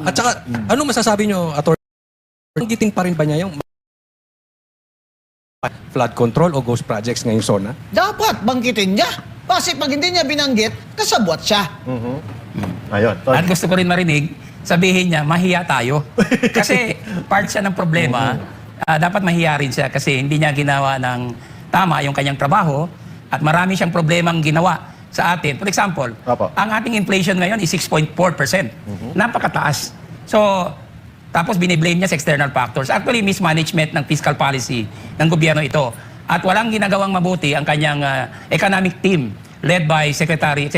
At saka, ano masasabi nyo, Atty. Giting pa rin ba niya yung flood control o ghost projects ngayong zona? Dapat banggitin niya. Kasi pag hindi niya binanggit, kasabwat siya. Ayun. At gusto ko rin marinig, sabihin niya, mahiya tayo. Kasi part siya ng problema, dapat mahiya rin siya kasi hindi niya ginawa ng tama yung kanyang trabaho at marami siyang problemang ginawa sa atin. For example, Opo. ang ating inflation ngayon is 6.4%. Napakataas. So, tapos biniblame niya sa external factors. Actually, mismanagement ng fiscal policy ng gobyerno ito. At walang ginagawang mabuti ang kanyang economic team led by Secretary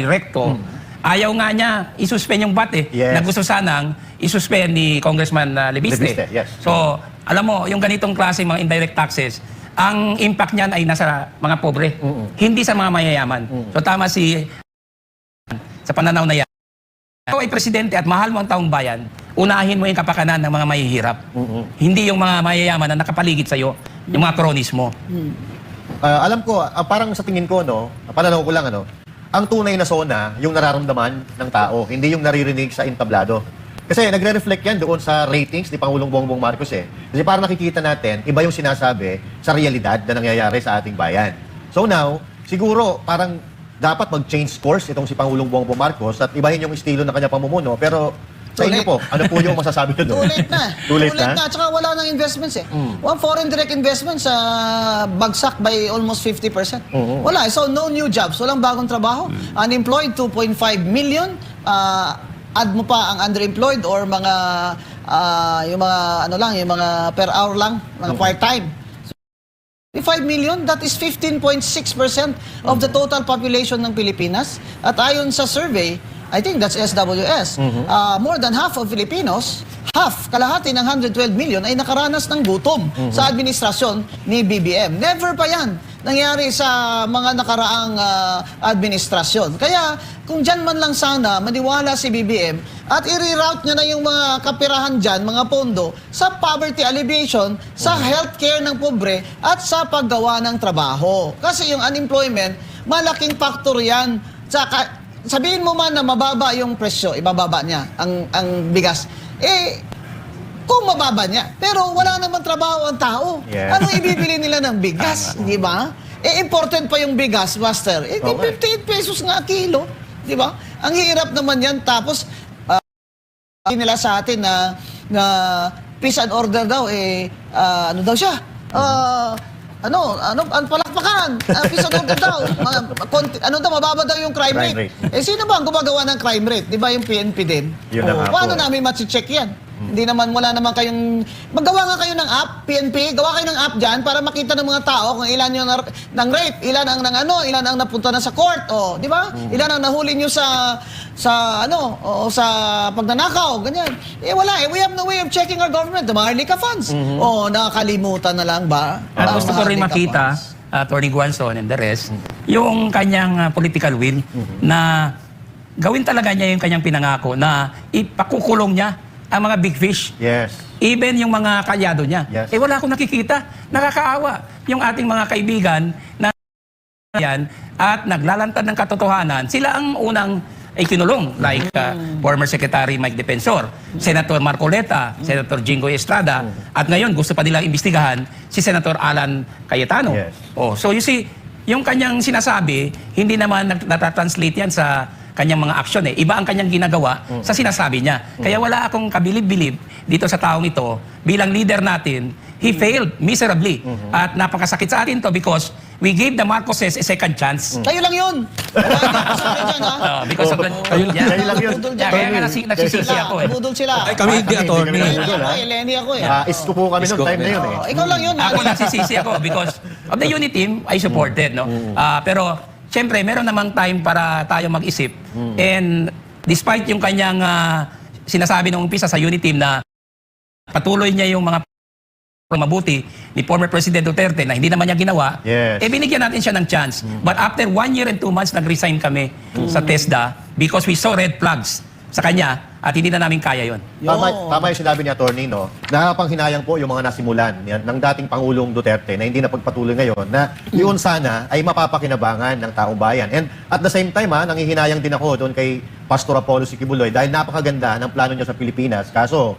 Recto. Ayaw nga niya isuspend yung VAT Yes. na gusto sanang isuspend ni Congressman Lebiste. Lebiste, yes. So, alam mo, yung ganitong klase mga indirect taxes, ang impact niyan ay nasa mga pobre, hindi sa mga mayayaman. So, tama si sa pananaw na yan. Ikaw ay presidente at mahal mo ang taong bayan, unahin mo yung kapakanan ng mga mahihirap. Hindi yung mga mayayaman na nakapaligid sa'yo, yung mga kronis mo. Alam ko, parang sa tingin ko, no, pananaw ko lang, ano, ang tunay na SONA, yung nararamdaman ng tao, hindi yung naririnig sa entablado. Kasi nagre-reflect yan doon sa ratings ni Pangulong Bongbong Marcos eh. Kasi parang nakikita natin, iba yung sinasabi sa realidad na nangyayari sa ating bayan. So now, siguro parang dapat mag-change course itong si Pangulong Bongbong Marcos at ibahin yung estilo ng kanya pamumuno. Pero sa inyo po, ano po yung masasabi nyo doon? Too late na. Too late na? Tsaka wala nang investments eh. One foreign direct investments bagsak by almost 50%. Wala. So no new jobs. Walang bagong trabaho. Unemployed, 2.5 million. Add mo pa ang underemployed or mga yung mga ano lang, yung mga per hour lang, mga part-time. 5 million, that is 15.6% of the total population ng Pilipinas. At ayon sa survey, I think that's SWS, more than half of Filipinos, kalahati ng 112 million ay nakaranas ng gutom sa administrasyon ni BBM. Never pa yan nangyari sa mga nakaraang administrasyon. Kaya kung dyan man lang sana maniwala si BBM at i-reroute niya na yung mga kapirahan dyan, mga pondo, sa poverty alleviation, sa healthcare ng pobre at sa paggawa ng trabaho. Kasi yung unemployment, malaking factor yan. Sabihin mo man na mababa yung presyo, ibababa niya ang bigas. Kung mababa niya, pero wala naman trabaho ang tao. Yes. Ano ibibili nila ng bigas, di ba? Important pa yung bigas, Master. Okay. 58 pesos nga kilo, di ba? Ang hirap naman yan. Tapos, nila sa atin na peace and order daw, ano daw siya? Ang palakpakan, peace and order daw. Mababa daw yung crime Crime rate. Sino ba ang gumagawa ng crime rate? Di ba yung PNP din? Yun na nga po, Paano namin ma-check yan? Hindi naman, wala naman kayong... Maggawa nga kayo ng app, PNP, gawa kayo ng app dyan para makita ng mga tao kung ilan yung ng rape, ilan ang ilan ang napunta na sa court, di ba? Ilan ang nahuli nyo sa pagnanakaw, ganyan. Wala we have no way of checking our government, the Maharlika funds. Nakakalimutan na lang ba? At Ang gusto ko rin Maharlika makita, funds. Atty. Guanzon and the rest, yung kanyang political will na gawin talaga niya yung kanyang pinangako na ipakukulong niya ang mga big fish. Yes. Even yung mga kalyado niya. Yes. Wala akong nakikita. Nakakaawa. Yung ating mga kaibigan na yan at naglalantad ng katotohanan, sila ang unang ikinulong. Like former Secretary Mike Defensor, Senator Marcoleta, Senator Jingoy Estrada, at ngayon gusto pa nilang imbestigahan si Senator Alan Cayetano. Yes. So you see, yung kanyang sinasabi, hindi naman natatranslate yan sa kanyang mga aksyon Iba ang kanyang ginagawa sa sinasabi niya. Kaya wala akong kabilib-bilib dito sa taong ito. Bilang leader natin, he failed miserably. At napakasakit sa atin to because we gave the Marcoses a second chance. Kayo lang yun. Wala akong kasabi dyan, ha? Because of the... Kayo lang yun. Budol Yeah, dyan. kaya nga nagsisisi ako Budol sila. Ay, kami hindi, Kami, attorney. hindi kami Lenny budol, ako ha? Lenny ako Isko po kami noong Isko time na yun Ikaw lang yun. Ako nagsisisi ako because of the unit team, I supported. Pero, siyempre, meron namang time para tayo mag-isip. And despite yung kanyang sinasabi nung umpisa sa unit team na patuloy niya yung mga mabuti ni former President Duterte na hindi naman niya ginawa, Yes. binigyan natin siya ng chance. But after 1 year and 2 months, nag-resign kami sa TESDA because we saw red flags sa kanya at hindi na namin kaya yon. Tama yung sinabi ni Atty. No? Nakakapanghinayang po yung mga nasimulan ng dating Pangulong Duterte na hindi na pagpatuloy ngayon na yun sana ay mapapakinabangan ng taong bayan. And at the same time, nanghihinayang din ako doon kay Pastor Apollo Siquibuloy dahil napakaganda ng plano niya sa Pilipinas. Kaso,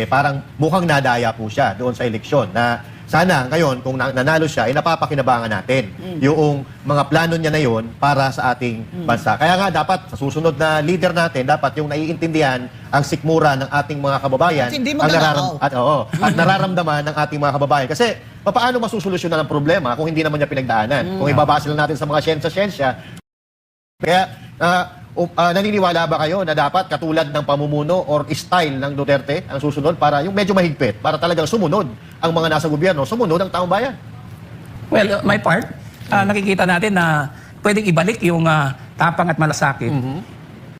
parang mukhang nadaya po siya doon sa eleksyon na sana ngayon kung nanalo siya ay napapakinabangan natin yung mga plano niya na yun para sa ating bansa. Kaya nga dapat sa susunod na leader natin dapat yung naiintindihan ang sikmura ng ating mga kababayan At hindi ang magnanakaw. at nararamdaman ng ating mga kababayan. Kasi paano masusolusyonan ang problema kung hindi naman niya pinagdaanan? Kung ibabase lang natin sa mga siyensya-siyensya. Kaya naniniwala ba kayo na dapat katulad ng pamumuno or style ng Duterte ang susunod para yung medyo mahigpit para talagang sumunod ang mga nasa gobyerno, sumunod ang taong bayan? Well, my part, nakikita natin na pwedeng ibalik yung tapang at malasakit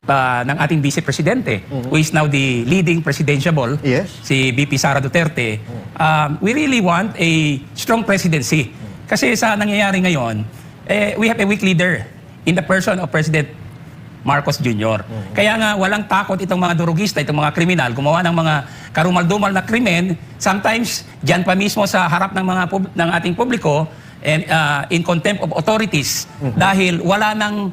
ng ating Vice Presidente, who is now the leading presidentiable, Yes. si VP Sara Duterte. We really want a strong presidency. Kasi sa nangyayari ngayon, we have a weak leader in the person of President Marcos Jr. Kaya nga walang takot itong mga durugista, itong mga kriminal, gumawa ng mga karumal-dumal na krimen, sometimes diyan pa mismo sa harap ng ng ating publiko and in contempt of authorities dahil wala nang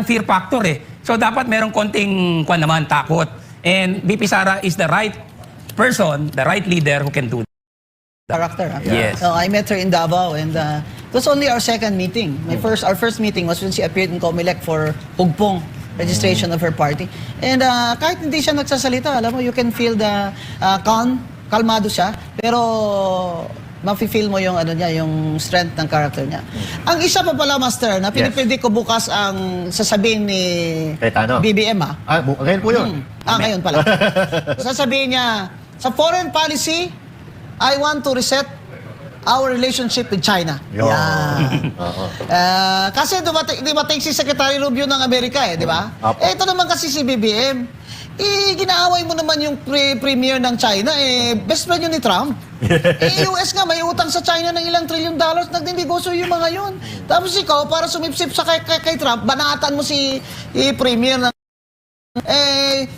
fear factor So dapat merong konting takot. And VP Sara is the right person, the right leader who can do that. Character. Yes. So I met her in Davao and it was only our second meeting. Our first meeting was when she appeared in Comelec for Hugpong registration of her party. And kahit hindi siya nagsasalita, alam mo, you can feel the kalmado siya, pero mafe-feel mo yung yung strength ng character niya. Ang isa pa pala, Master, na pinipredict ko bukas ang sasabihin ni Cayetano. BBM Ngayon po yun. ngayon pala. Sasabihin niya, sa foreign policy, I want to reset our relationship with China. Yun. Yan. Oo. Kasi dumating si Secretary Rubio ng Amerika di ba? Apo. Ito naman kasi si BBM. Ginaaway mo naman yung premier ng China, best friend yun ni Trump. US nga, may utang sa China ng ilang $1 trillion, nagdinegosyo yung mga yun. Tapos ikaw, para sumipsip sa kay Trump, banatan mo si premier ng...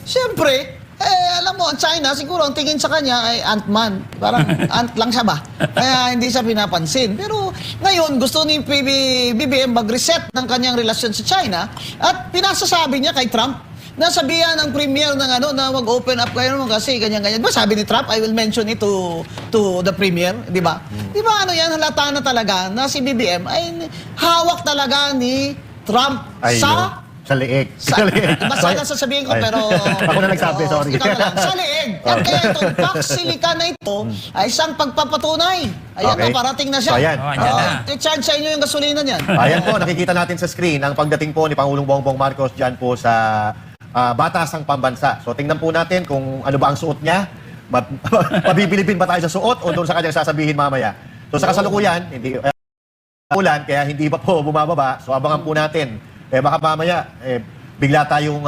Siyempre, alam mo, ang China, siguro ang tingin sa kanya ay ant-man. Parang ant lang siya ba? Kaya hindi siya pinapansin. Pero ngayon, gusto ni BBM mag-reset ng kanyang relasyon sa China at pinasasabi niya kay Trump na sabihan ng premier ng na mag-open up kayo naman kasi ganyan-ganyan. Diba sabi ni Trump, I will mention it to the premier, di ba? Di ba yan, halata na talaga na si BBM ay hawak talaga ni Trump Sa leeg. Basta na sasabihin ko, pero... Ako na nagsabi, sorry. Ikaw na lang. Sa leeg. At kaya itong Paxilica na ito ay isang pagpapatunay. Ayan Okay. na, parating na siya. So, ayan. Andyan na. I-charge sa inyo yung gasolina niyan. Ayan po, nakikita natin sa screen ang pagdating po ni Pangulong Bongbong Marcos dyan po sa Batasang Pambansa. So tingnan po natin kung ano ba ang suot niya. Pabibilibin ba tayo sa suot o doon sa kanyang sasabihin mamaya? So sa kasalukuyan, hindi ulan, kaya hindi pa po bumababa. So abangan po natin. Baka mamaya, bigla tayong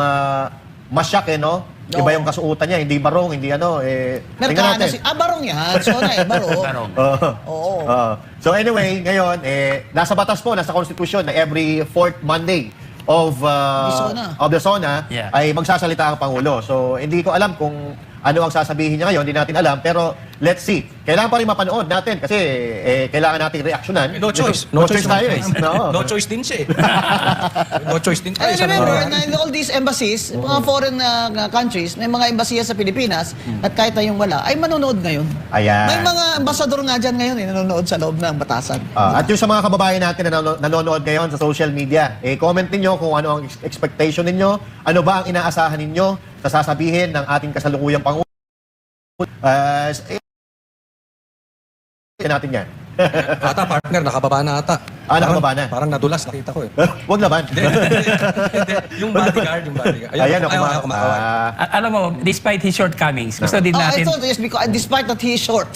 masyak no? Iba yung kasuotan niya, hindi barong, hindi tingnan Merkana natin. barong yan. So barong. Barong. Oo. So anyway, ngayon, nasa batas po, nasa konstitusyon na every fourth Monday of the SONA Yeah. ay magsasalita ang Pangulo. So hindi ko alam kung ano ang sasabihin niya ngayon, hindi natin alam, pero let's see. Kailangan pa rin mapanood natin kasi kailangan nating reaksyonan. No choice. No choice tayo No. No choice din siya No choice din tayo. And remember, na in all these embassies, mga foreign countries, may mga embasiya sa Pilipinas, at kahit na yung wala, ay manonood ngayon. Ayan. May mga ambasador nga dyan ngayon, nanonood sa loob ng Batasan. At yung sa mga kababayan natin na nanonood ngayon sa social media, comment ninyo kung ano ang expectation ninyo, ano ba ang inaasahan ninyo sa sasabihin ng ating kasalukuyang Pangulo. Natin yan. Ata, partner, nakababa na ata. Nakababa na. Parang nadulas, nakita ko Huwag naman. yung bodyguard. Ayan, ayaw kumakaway. Alam mo, despite his shortcomings, gusto din natin... Ito, yes, because despite that he is short.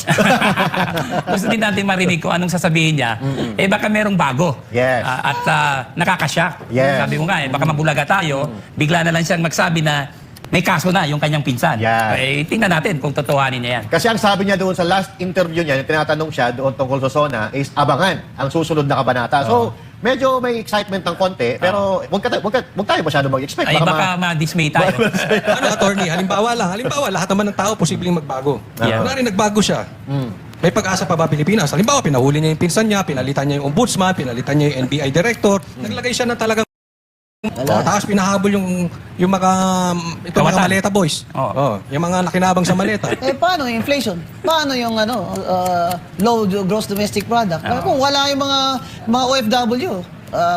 Gusto din natin marinig kung anong sasabihin niya. Baka merong bago. Yes. At nakakashock. Yes. Sabi mo nga, baka mabulaga tayo. Bigla na lang siyang magsabi na may kaso na yung kanyang pinsan. Yan. Eh, tingnan natin kung totohanin niya yan. Kasi ang sabi niya doon sa last interview niya, yung tinatanong siya doon tungkol sa SONA, is abangan ang susunod na kabanata. So, medyo may excitement ng konti, pero wag tayo masyado mag-expect. Ay, baka ma-dismay tayo. Ano, attorney, halimbawa, lahat naman ng tao posibleng magbago. Yeah. Kunwari, nagbago siya. May pag-asa pa ba Pilipinas? Halimbawa, pinahuli niya yung pinsan niya, pinalitan niya yung ombudsman, pinalitan niya yung NBI director, naglagay siya ng talagang tapos pinahabol yung mga Kawatan. maleta boys. Oo. Yung mga nakinabang sa maleta. Paano yung inflation? Paano yung low gross domestic product? Kung wala yung mga OFW,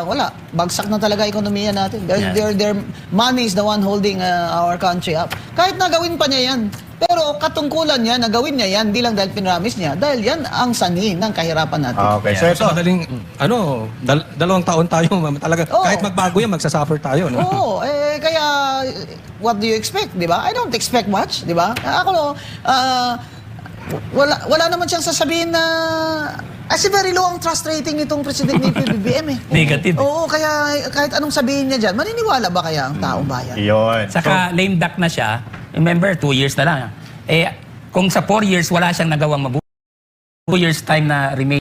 wala. Bagsak na talaga ekonomiya natin. Their money is the one holding our country up. Kahit na gawin pa niya yan. Pero katungkulan niya na gawin niya yan, hindi lang dahil pinramis niya, dahil yan ang sanhi ng kahirapan natin. Okay, so So, ito. madaling, dalawang taon tayo, talaga, Oo. kahit magbago yan, magsasuffer tayo. No? Oo, kaya what do you expect, di ba? I don't expect much, di ba? Ako, wala naman siyang sasabihin na kasi very low ang trust rating nitong president ni PBBM eh. Negative. Oo, kaya kahit anong sabihin niya dyan, maniniwala ba kaya ang taong bayan? Iyon. Saka lame duck na siya. Remember, 2 years na lang. Eh, kung sa 4 years wala siyang nagawang mabuti, 2 years time na remain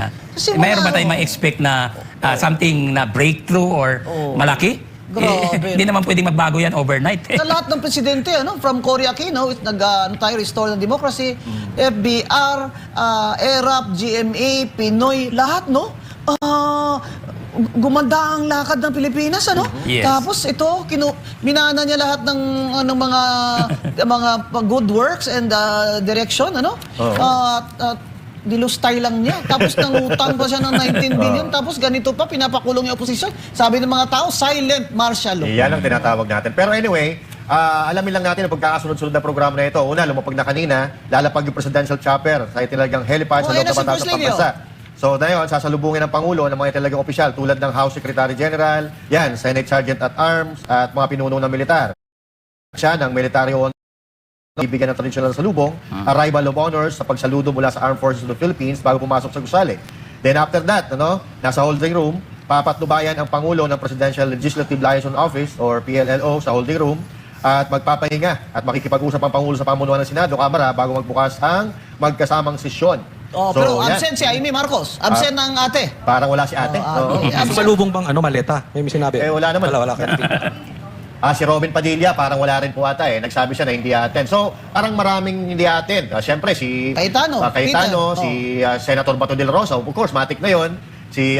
na, Kasi mayroon wala, ba tayong ma-expect na something na breakthrough or malaki? Grabe. Hindi naman pwedeng magbago yan overnight. Sa lahat ng presidente, from Cory Aquino, tayo restore ng democracy, FBR, ERAP, GMA, Pinoy, lahat, no? Gumanda ang lakad ng Pilipinas, ano? Yes. Tapos ito, minana niya lahat ng mga good works and direction, ano? Dilustay lang niya. Tapos nangutang pa siya ng 19 billion. Tapos ganito pa, pinapakulong yung oposisyon. Sabi ng mga tao, silent martial law. Yan ang tinatawag natin. Pero anyway, alamin lang natin ang pagkakasunod-sunod na programa na ito. Una, lumapag na kanina, lalapag yung presidential chopper sa italagang helipad sa loob Ayan ng na si batas First ng Lady, pambansa. So ngayon, sasalubungin ng Pangulo ng mga italagang opisyal tulad ng House Secretary General, yan, Senate Sergeant at Arms, at mga pinuno ng militar. Siya ng military honor, ibigyan ng traditional salubong, arrival of honors sa pagsaludo mula sa Armed Forces of the Philippines bago pumasok sa gusali. Then after that, nasa holding room, papatnubayan ang Pangulo ng Presidential Legislative Liaison Office or PLLO sa holding room at magpapahinga at makikipag-usap ang Pangulo sa pamunuan ng Senado, Kamara bago magbukas ang magkasamang sesyon. Pero yan. absent si Amy Marcos. Absent ng ate. Parang wala si ate. Oo. Sumalubong bang maleta? May sinabi? Wala naman. Wala. Si Robin Padilla, parang wala rin po ata eh. Nagsabi siya na hindi attend. So, parang maraming hindi attend. Siyempre, si Cayetano, Cayetano, Peter. si Senator Bato de la Rosa, of course, matik na yon. Si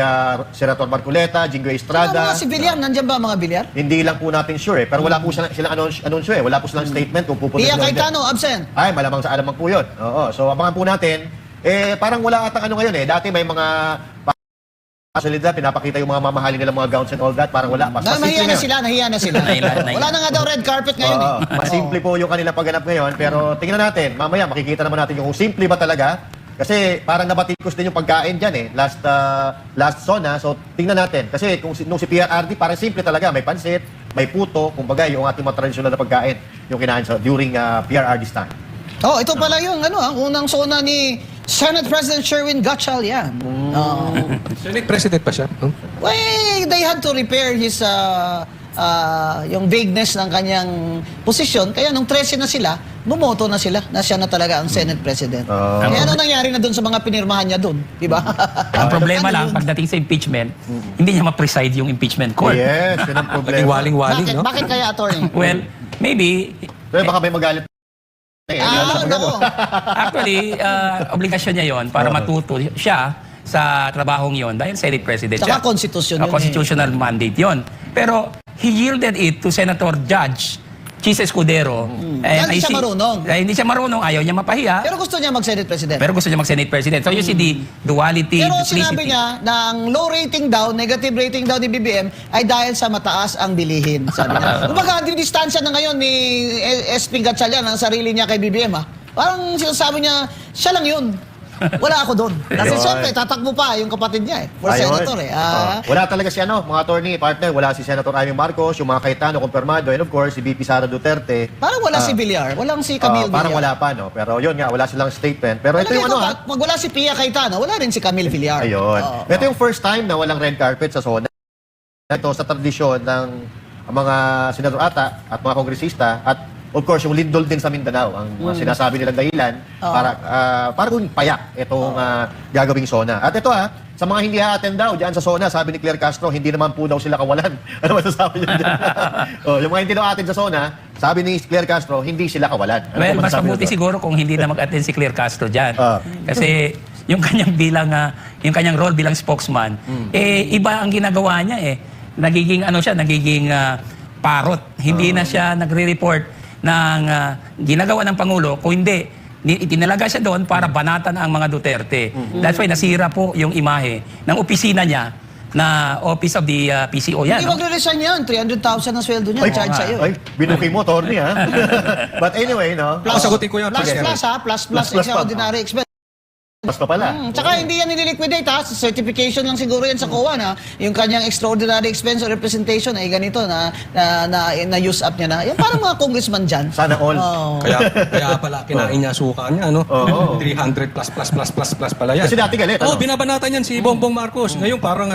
Senator Marcoleta, Jingo Estrada. Si Villar, nandyan ba mga Villar? Hindi lang po natin sure eh. Pero wala po silang anunsyo eh. Wala po silang statement kung pupunta Pia sila o hindi. Cayetano, absent. Ay, malamang sa alamang po yun. Oo. So, abangan po natin. Parang wala atang ngayon eh. Dati may mga pasalida, pinapakita yung mga mamahalin nilang mga gowns and all that. Parang wala. Mas Nahiya na ngayon. sila, nahiya na sila. Nahiya. Wala na nga daw red carpet ngayon Oo, eh. mas simple po yung kanila pagganap ngayon. Pero tingnan natin, mamaya makikita naman natin yung kung simple ba talaga. Kasi parang nabatikos din yung pagkain dyan eh. Last SONA. So tingnan natin. Kasi nung si PRRD, parang simple talaga. May pansit, may puto. Kumbaga yung ating mga tradisyonal na pagkain yung kinain during PRRD's time. Ito pala yung unang SONA ni Senate President Sherwin Gatchalian. Senate President pa siya? Well, they had to repair his yung vagueness ng kanyang posisyon. Kaya nung 13 na sila, bumoto na sila na siya na talaga ang Senate President. Kaya ano nangyari na doon sa mga pinirmahan niya doon? Diba? Ang problema Ano lang, yun? pagdating sa impeachment, hindi niya ma-preside yung impeachment court. Yes, yun ang Naging problema. waling-waling, no? Bakit kaya, attorney? Well, maybe, Pero baka may magalit. Nako. actually, obligasyon niya yon para matuto siya sa trabahong yon dahil Senate President siya. Tsaka constitution yun eh. Constitutional mandate yon. Pero he yielded it to Senator Judge Chis Escudero. Hindi siya marunong. Hindi siya marunong, ayaw niya mapahiya. Pero gusto niya mag-Senate President. Pero gusto niya mag-Senate President. So you see the duality, Pero duplicity. sinabi niya na ang low rating daw, negative rating daw ni BBM ay dahil sa mataas ang bilihin. Sabi niya. Kumbaga, distansya na ngayon ni SP Gatchalian ang sarili niya kay BBM. Parang sinasabi niya, siya lang yun. Wala ako doon. Kasi Ayun. siyempre, tatakbo pa yung kapatid niya for Ayun. senator Wala talaga si mga attorney, partner, wala si Senator Amy Marcos, yung mga Cayetano, kumpirmado, and of course, si VP Sara Duterte. Parang wala si Villar, walang si Camille Villar. Parang wala pa, no? Pero yun nga, wala silang statement. Pero ito yung Pag wala si Pia Cayetano, wala rin si Camille Villar. Ayun. Ito yung first time na walang red carpet sa SONA. Ito sa tradisyon ng ang mga senador ata at mga kongresista at of course yung lindol din sa Mindanao ang mga sinasabi nilang dahilan para kung payak itong gagawing SONA. At ito sa mga hindi a-attend daw diyan sa SONA, sabi ni Claire Castro, hindi naman po daw sila kawalan. Ano masasabi niyo diyan? Yung mga hindi daw attend sa SONA, sabi ni Claire Castro, hindi sila kawalan. Ano Well, po mas masasabi mabuti niyo doon? siguro kung hindi na mag-attend si Claire Castro dyan. Ah. Kasi yung kanyang yung kanyang role bilang spokesman, iba ang ginagawa niya eh. Nagiging nagiging parot. Hindi na siya nagre-report ng ginagawa ng Pangulo. Kung hindi, itinalaga siya doon para banatan ang mga Duterte. That's why nasira po yung imahe ng opisina niya na Office of the PCO yan. Hindi magre-resign yan. 300,000 ang sweldo niya. Charge sa'yo. Ay, binuki mo, Torny, But anyway, no? Sagutin ko yan. Plus, Sige. plus extraordinary expense. Mas pa pala. Tsaka hindi yan nililiquidate certification lang siguro yan sa COA na yung kanyang extraordinary expense or representation ay ganito na use up niya na. Yan parang mga congressman dyan. Sana all. Oh. Kaya pala kinain niya suka niya, no? Oo. 300 plus pala yan. Kasi dati galit, Oh, ano? binabanatan yan si Bongbong Marcos. Ngayon parang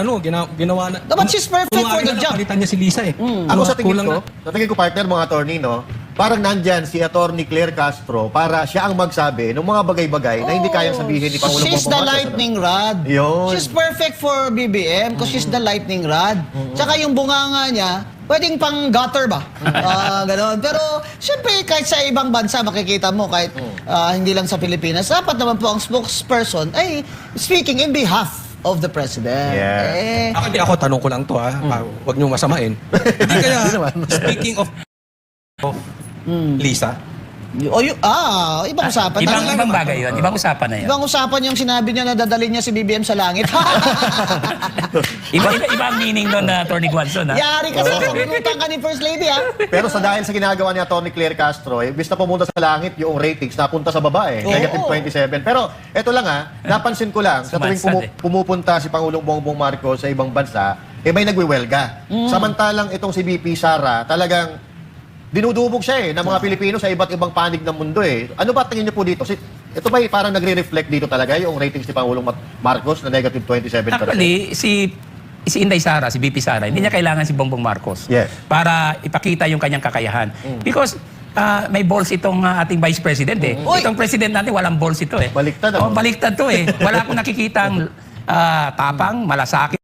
ginawa na. But she's perfect for the job. Palitan niya si Lisa eh. Ako sa tingin Kulang ko, partner, mga attorney, no? Parang nandyan si Attorney Claire Castro para siya ang magsabi ng mga bagay-bagay na hindi kayang sabihin ni Pangulong She's Bongbong the Marcos, lightning rod. Yun. She's perfect for BBM because she's the lightning rod. Tsaka yung bunganga niya, pwedeng pang gutter ba? Ganon. Pero, syempre, kahit sa ibang bansa, makikita mo, kahit hindi lang sa Pilipinas, dapat naman po ang spokesperson ay speaking in behalf of the President. Yeah. Ako tanong ko lang to Huwag niyo masamain. Hindi kaya, Hindi naman. speaking of Lisa, Ibang usapan. Ibang bagay yun. Ibang usapan na yun. Ibang usapan yung sinabi niya na dadalhin niya si BBM sa langit. Iba ang meaning doon na Attorney Guanzon. Yari ka sa pinunutan ka ni First Lady, Pero dahil sa ginagawa ni Attorney Claire Castro, imbis na pumunta sa langit, yung ratings napunta sa baba Oo. Negative 27. Pero eto lang napansin ko lang, sa tuwing Sumansad pumupunta si Pangulong Bongbong Marcos sa ibang bansa, may nagwiwelga. Samantalang itong si BP Sara, talagang dinudubog siya ng mga Pilipino sa iba't ibang panig ng mundo Ano ba tingin niyo po dito? Ito ba parang nagre-reflect dito talaga yung ratings ni Pangulong Marcos na negative 27 talaga? Actually, si Inday Sara, si BP Sara, hindi niya kailangan si Bongbong Marcos Yes. para ipakita yung kanyang kakayahan. Because may balls itong ating Vice President Uy! Itong President natin, walang balls ito Baliktad, baliktad to Wala akong nakikitang tapang, malasakit.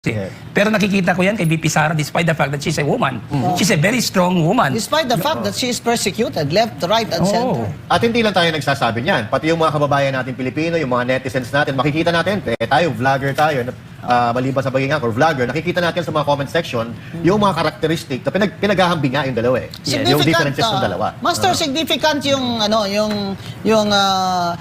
Yes. Pero nakikita ko yan kay BP Sara despite the fact that she's a woman. She's a very strong woman. Despite the fact that she is persecuted, left, right, and center. At hindi lang tayo nagsasabi niyan. Pati yung mga kababayan natin Pilipino, yung mga netizens natin, makikita natin, tayo, vlogger tayo, maliban sa pagiging or vlogger, nakikita natin sa mga comment section yung mga karakteristik na pinaghahambi nga yung dalawa Yung differences ng dalawa. Master, significant yung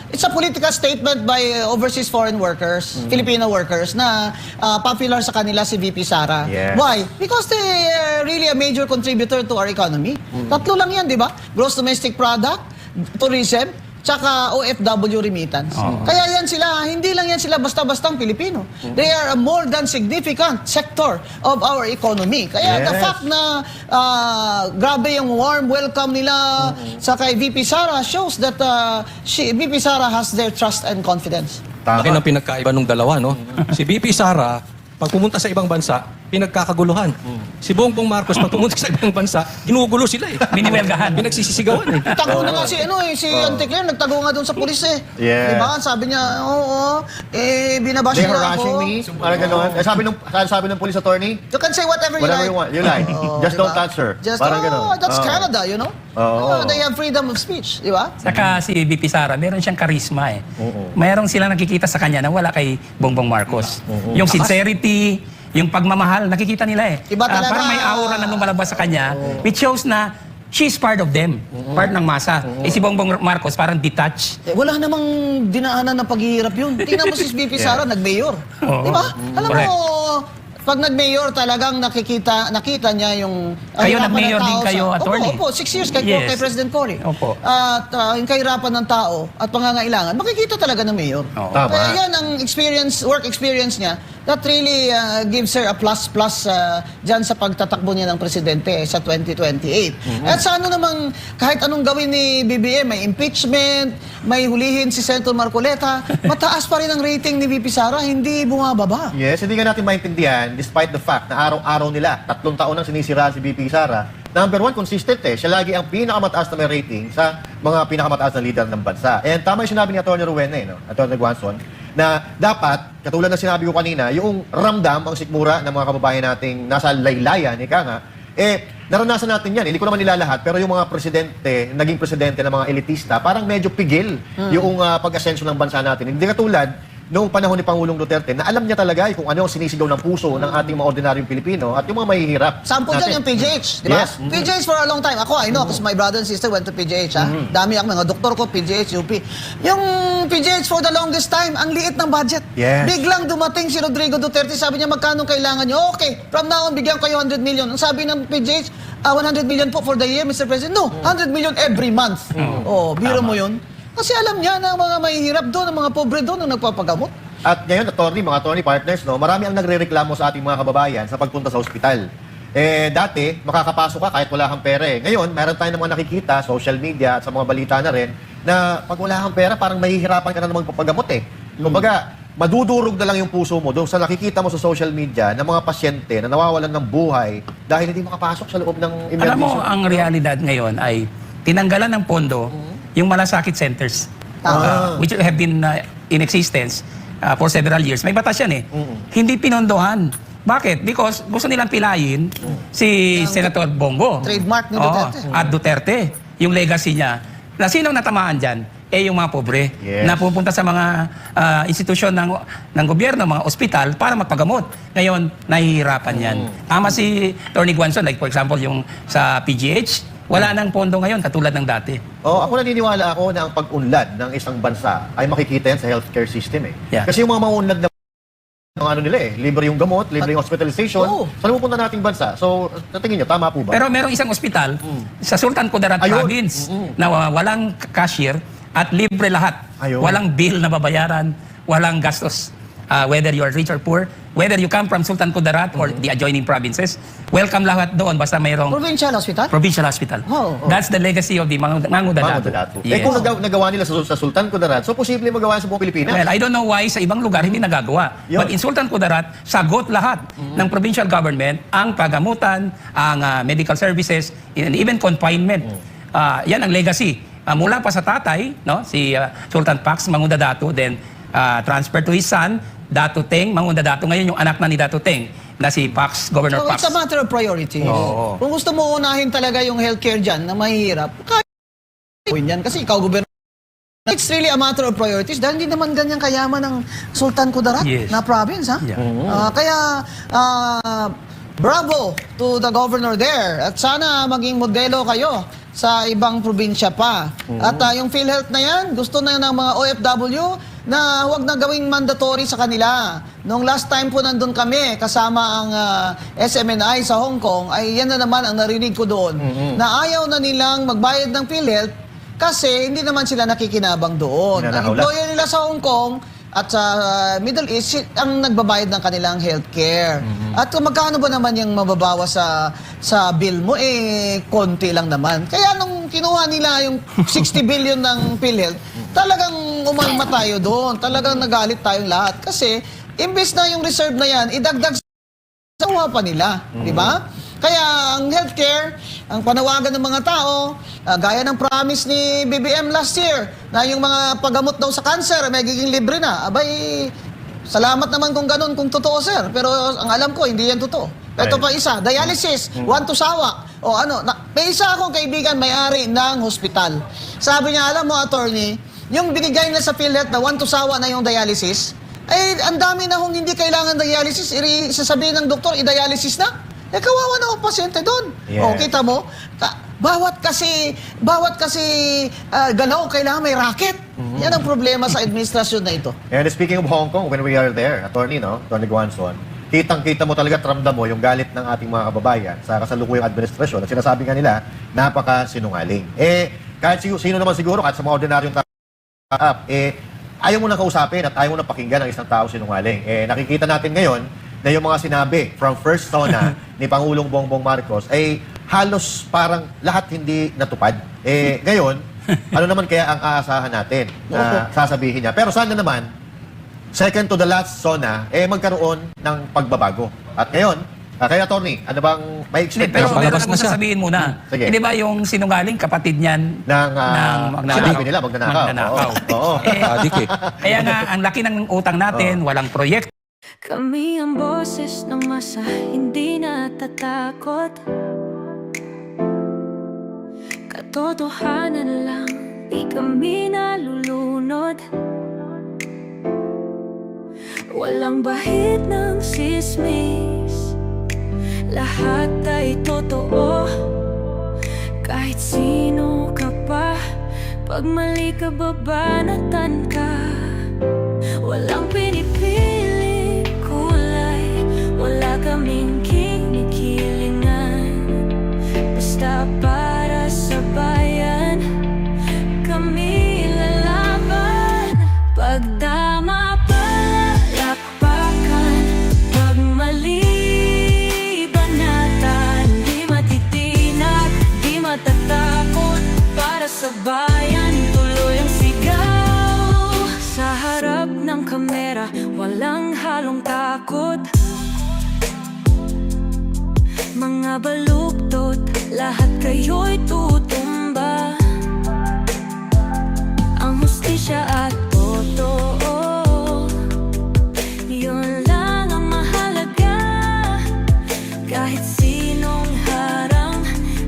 it's a political statement by overseas foreign workers, Filipino workers na popular sa kanila si VP Sara. Yes. Why? Because they are really a major contributor to our economy. Tatlo lang yan, di ba? Gross domestic product, tourism, tsaka OFW remittance. Kaya yan sila, hindi lang yan sila basta-bastang Pilipino. They are a more than significant sector of our economy. Kaya the Yes. fact na grabe yung warm welcome nila sa kay VP Sara shows that VP Sara has their trust and confidence. Akin ang pinagkaiba ng dalawa, no? Si BP Sara, pag pumunta sa ibang bansa, pinagkakaguluhan. Si Bongbong Marcos, pag pumunta sa ibang bansa, ginugulo sila Biniwelgahan. Pinagsisisigawan Tago na nga si Auntie Claire, nagtago nga doon sa pulis Yeah. Diba? Sabi niya, binabash They're nila harassing ako. me. Parang gano'n. Sabi ng police attorney, You can say whatever whatever you want. You like. Just don't answer. Just, Parang gano'n. that's Canada, you know? Oo. They have freedom of speech, di ba? Saka si BP Sara, meron siyang karisma Mayroon silang nakikita sa kanya na wala kay Bongbong Marcos. Yung sincerity, yung pagmamahal, nakikita nila Iba talaga. Parang may aura na lumalabas sa kanya, which shows na she's part of them, part ng masa. Si Bongbong Marcos parang detached. Wala namang dinaanan ng paghihirap yun. Tingnan mo si VP Sara, nag-mayor. Oo. Di ba? Alam Correct. mo, pag nag-mayor talagang nakita niya yung Kayo hirapan nag-mayor ng tao din kayo, attorney? Opo, 6 years kay Yes. President Cory. Opo. At yung kahirapan ng tao at pangangailangan, makikita talaga ng mayor. Oo. Tama. Kaya yan ang work experience niya that really gives her a plus dyan sa pagtatakbo niya ng presidente sa 2028. At sa ano namang, kahit anong gawin ni BBM, may impeachment, may hulihin si Senator Marcoleta, mataas pa rin ang rating ni VP Sara, hindi bumababa. Yes, hindi ka natin maintindihan yan, despite the fact na araw-araw nila, 3 taon nang sinisiraan si VP Sara, number 1, consistent Siya lagi ang pinakamataas na may rating sa mga pinakamataas na leader ng bansa. And tama yung sinabi ni Atty. Rowena, Atty. Guanzon, na dapat, katulad ng sinabi ko kanina, yung ramdam, ang sikmura ng mga kababayan nating nasa laylayan, naranasan natin yan. Hindi ko naman nilalahat, pero yung mga presidente, naging presidente ng mga elitista, parang medyo pigil yung pag-asenso ng bansa natin. Hindi katulad noong panahon ni Pangulong Duterte na alam niya talaga kung ano ang sinisigaw ng puso ng ating mga ordinaryong Pilipino at yung mga mahihirap. Sample dyan yung PGH, di ba? Yes. PGH for a long time. Ako, I know, because my brother and sister went to PGH, ha? Dami ako, mga doktor ko, PGH, UP. Yung PGH for the longest time, ang liit ng budget. Yes. Biglang dumating si Rodrigo Duterte, sabi niya, magkano kailangan niyo? Okay, from now on, bigyan kayo 100 million. Ang sabi ng PGH, 100 million po for the year, Mr. President. No, 100 million every month. Oh, biro mo yun. Kasi alam niya na mga mahihirap doon, ang mga pobre doon, ang nagpapagamot. At ngayon, mga attorney partners, marami ang nagrereklamo sa ating mga kababayan sa pagpunta sa ospital. Dati, makakapasok ka kahit wala kang pera Ngayon, meron tayong mga nakikita, social media at sa mga balita na rin, na pag wala kang pera, parang mahihirapan ka na naman magpapagamot Kumbaga, madudurog na lang yung puso mo doon sa nakikita mo sa social media ng mga pasyente na nawawalan ng buhay dahil hindi makapasok sa loob ng emergency. Alam mo, ang realidad ngayon ay tinanggalan ng pondo yung malasakit centers which have been in existence for several years. May batas yan Hindi pinondohan. Bakit? Because gusto nilang pilayin si Senator Bongo. Trademark ni Duterte. At Duterte. Yung legacy niya. Na sinong natamaan dyan? Yung mga pobre Yes. na pupunta sa mga institusyon ng gobyerno, mga ospital para magpagamot. Ngayon, nahihirapan yan. Tama si Atty. Guanzon, like for example, yung sa PGH, wala nang pondo ngayon katulad ng dati. Ako naniniwala ako na ang pag-unlad ng isang bansa ay makikita yan sa healthcare system Yeah. Kasi yung mga maunlad na nila libre yung gamot, libre yung hospitalization. Saan pupunta nating bansa? So, natingin nyo, tama po ba? Pero merong isang ospital sa Sultan Kudarat Ayun. Province na walang cashier at libre lahat. Ayun. Walang bill na babayaran, walang gastos. Whether you are rich or poor, whether you come from Sultan Kudarat or the adjoining provinces, welcome lahat doon basta mayroong Provincial hospital? provincial hospital. That's the legacy of the Mangu Dadato. Yes. Kung nagawa nila sa Sultan Kudarat, so posible magawa sa buong Pilipinas. Well, I don't know why sa ibang lugar hindi nagagawa. Yun. But in Sultan Kudarat, sagot lahat ng provincial government ang pagamutan, ang medical services, and even confinement. Yan ang legacy. Mula pa sa tatay, si Sultan Pax Mangu Dadato, then transfer to his son, Dato Teng Mangu Dadato. Ngayon yung anak na ni Dato Teng na si Pax, Governor So, Pax. it's a matter of priorities. Oo. Kung gusto mo unahin talaga yung healthcare dyan na mahihirap, kaya yan kasi ikaw gobyerno. It's really a matter of priorities dahil hindi naman ganyan kayaman ng Sultan Kudarat Yes. na province, ha? Yeah. Kaya, bravo to the governor there. At sana maging modelo kayo sa ibang probinsya pa. At yung PhilHealth na yan, gusto na ng mga OFW na huwag na gawing mandatory sa kanila. Noong last time po nandun kami, kasama ang SMNI sa Hong Kong, ay yan na naman ang narinig ko doon, na ayaw na nilang magbayad ng PhilHealth kasi hindi naman sila nakikinabang doon. Ang Nananahula. employer nila sa Hong Kong at sa Middle East ang nagbabayad ng kanilang healthcare. At kung magkano ba naman yung mababawas sa bill mo, konti lang naman. Kaya nung kinuha nila yung 60 billion ng PhilHealth, talagang umalma tayo doon. Talagang nagalit tayong lahat. Kasi, imbes na yung reserve na yan, idagdag sa kuha pa nila. Di ba? Kaya ang healthcare, ang panawagan ng mga tao, gaya ng promise ni BBM last year, na yung mga paggamot daw sa cancer, magiging libre na. Abay, salamat naman kung ganun, kung totoo, sir. Pero ang alam ko, hindi yan totoo. Ito pa isa, dialysis, one to sawa. O may isa akong kaibigan, may-ari ng hospital. Sabi niya, alam mo, attorney, yung binigay nila sa PhilHealth na one to sawa na yung dialysis, ay ang dami na kung hindi kailangan dialysis, sasabihin ng doktor, i-dialysis na. Kawawa na ang pasyente doon. Yeah. O, kita mo, bawat kasi galaw, kailangan may racket. Yan ang problema sa administrasyon na ito. And speaking of Hong Kong, when we are there, Atty. Guanzon, kitang-kita mo talaga, ramdam mo yung galit ng ating mga kababayan sa kasalukuyang administrasyon at sinasabi nga nila, napaka-sinungaling. Kahit sino naman siguro, kahit sa mga ordinaryong ayaw mo nang kausapin at ayaw mo nang pakinggan ng isang tao sinungaling. Nakikita natin ngayon na yung mga sinabi from first SONA ni Pangulong Bongbong Marcos ay halos parang lahat hindi natupad. Ngayon, ano naman kaya ang aasahan natin na sasabihin niya? Pero sana naman, second to the last SONA, magkaroon ng pagbabago. At ngayon, kay attorney, ano bang may Hindi, expect pero Palabas meron na akong siya. sasabihin muna. Sige. Hindi ba yung sinungaling, kapatid niyan ng magnanakaw? sinabi nila, magnanakaw. Magnanakaw. Oo. Eh, Adik eh. kaya nga, ang laki ng utang natin, walang proyekto. Kami ang boses ng masa, hindi natatakot. Katotohanan lang, di kami nalulunod. Walang bahid ng sismis, lahat ay totoo. Kahit sino ka pa, pag mali ka babanatan ka. Walang pinipili kulay, wala kaming kinikilingan. Basta para sa bayan, kami lalaban. Pag tama palakpakan, pag mali banatan. Di matitinag, di matatakot, para sa bayan tuloy ang sigaw. Sa harap ng kamera, walang halong takot. Mga baluktot, lahat kayo'y tutumba. Ang hustisya at totoo, yun lang ang mahalaga. Kahit sinong harang,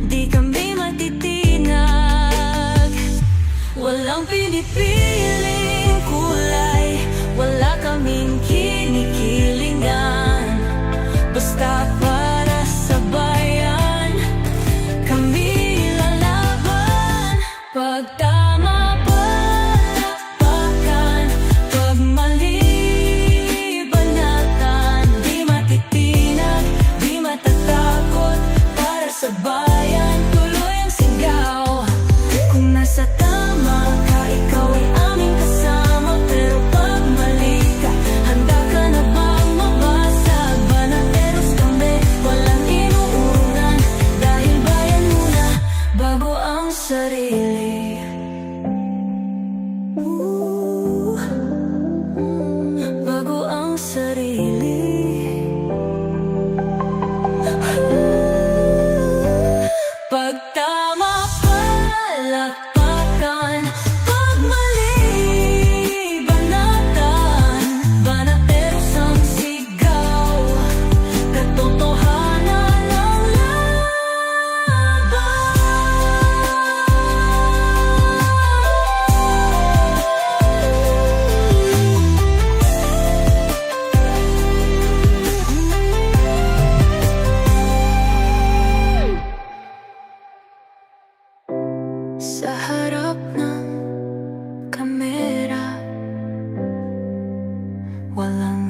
di kami matitinag. Walang pinipiling kulay, wala kaming kinikilingan. Basta para sa bayan, kami lalaban. Pag tama palakpakan, pag mali banatan. Di matitinag, di matatakot, para sa bayan tuloy ang sigaw. Kung nasa tama ka, ikaw ay aming kasama. Pero pag mali ka, handa ka na bang mabasag? Banateros kami, walang inuunan. Dahil bayan muna, bago ang sarili. Bago ang sarili. Pag tama palakpakan, pag mali banatan. Banateros ang sigaw, katotohanan ang sa harap ng kamera, walang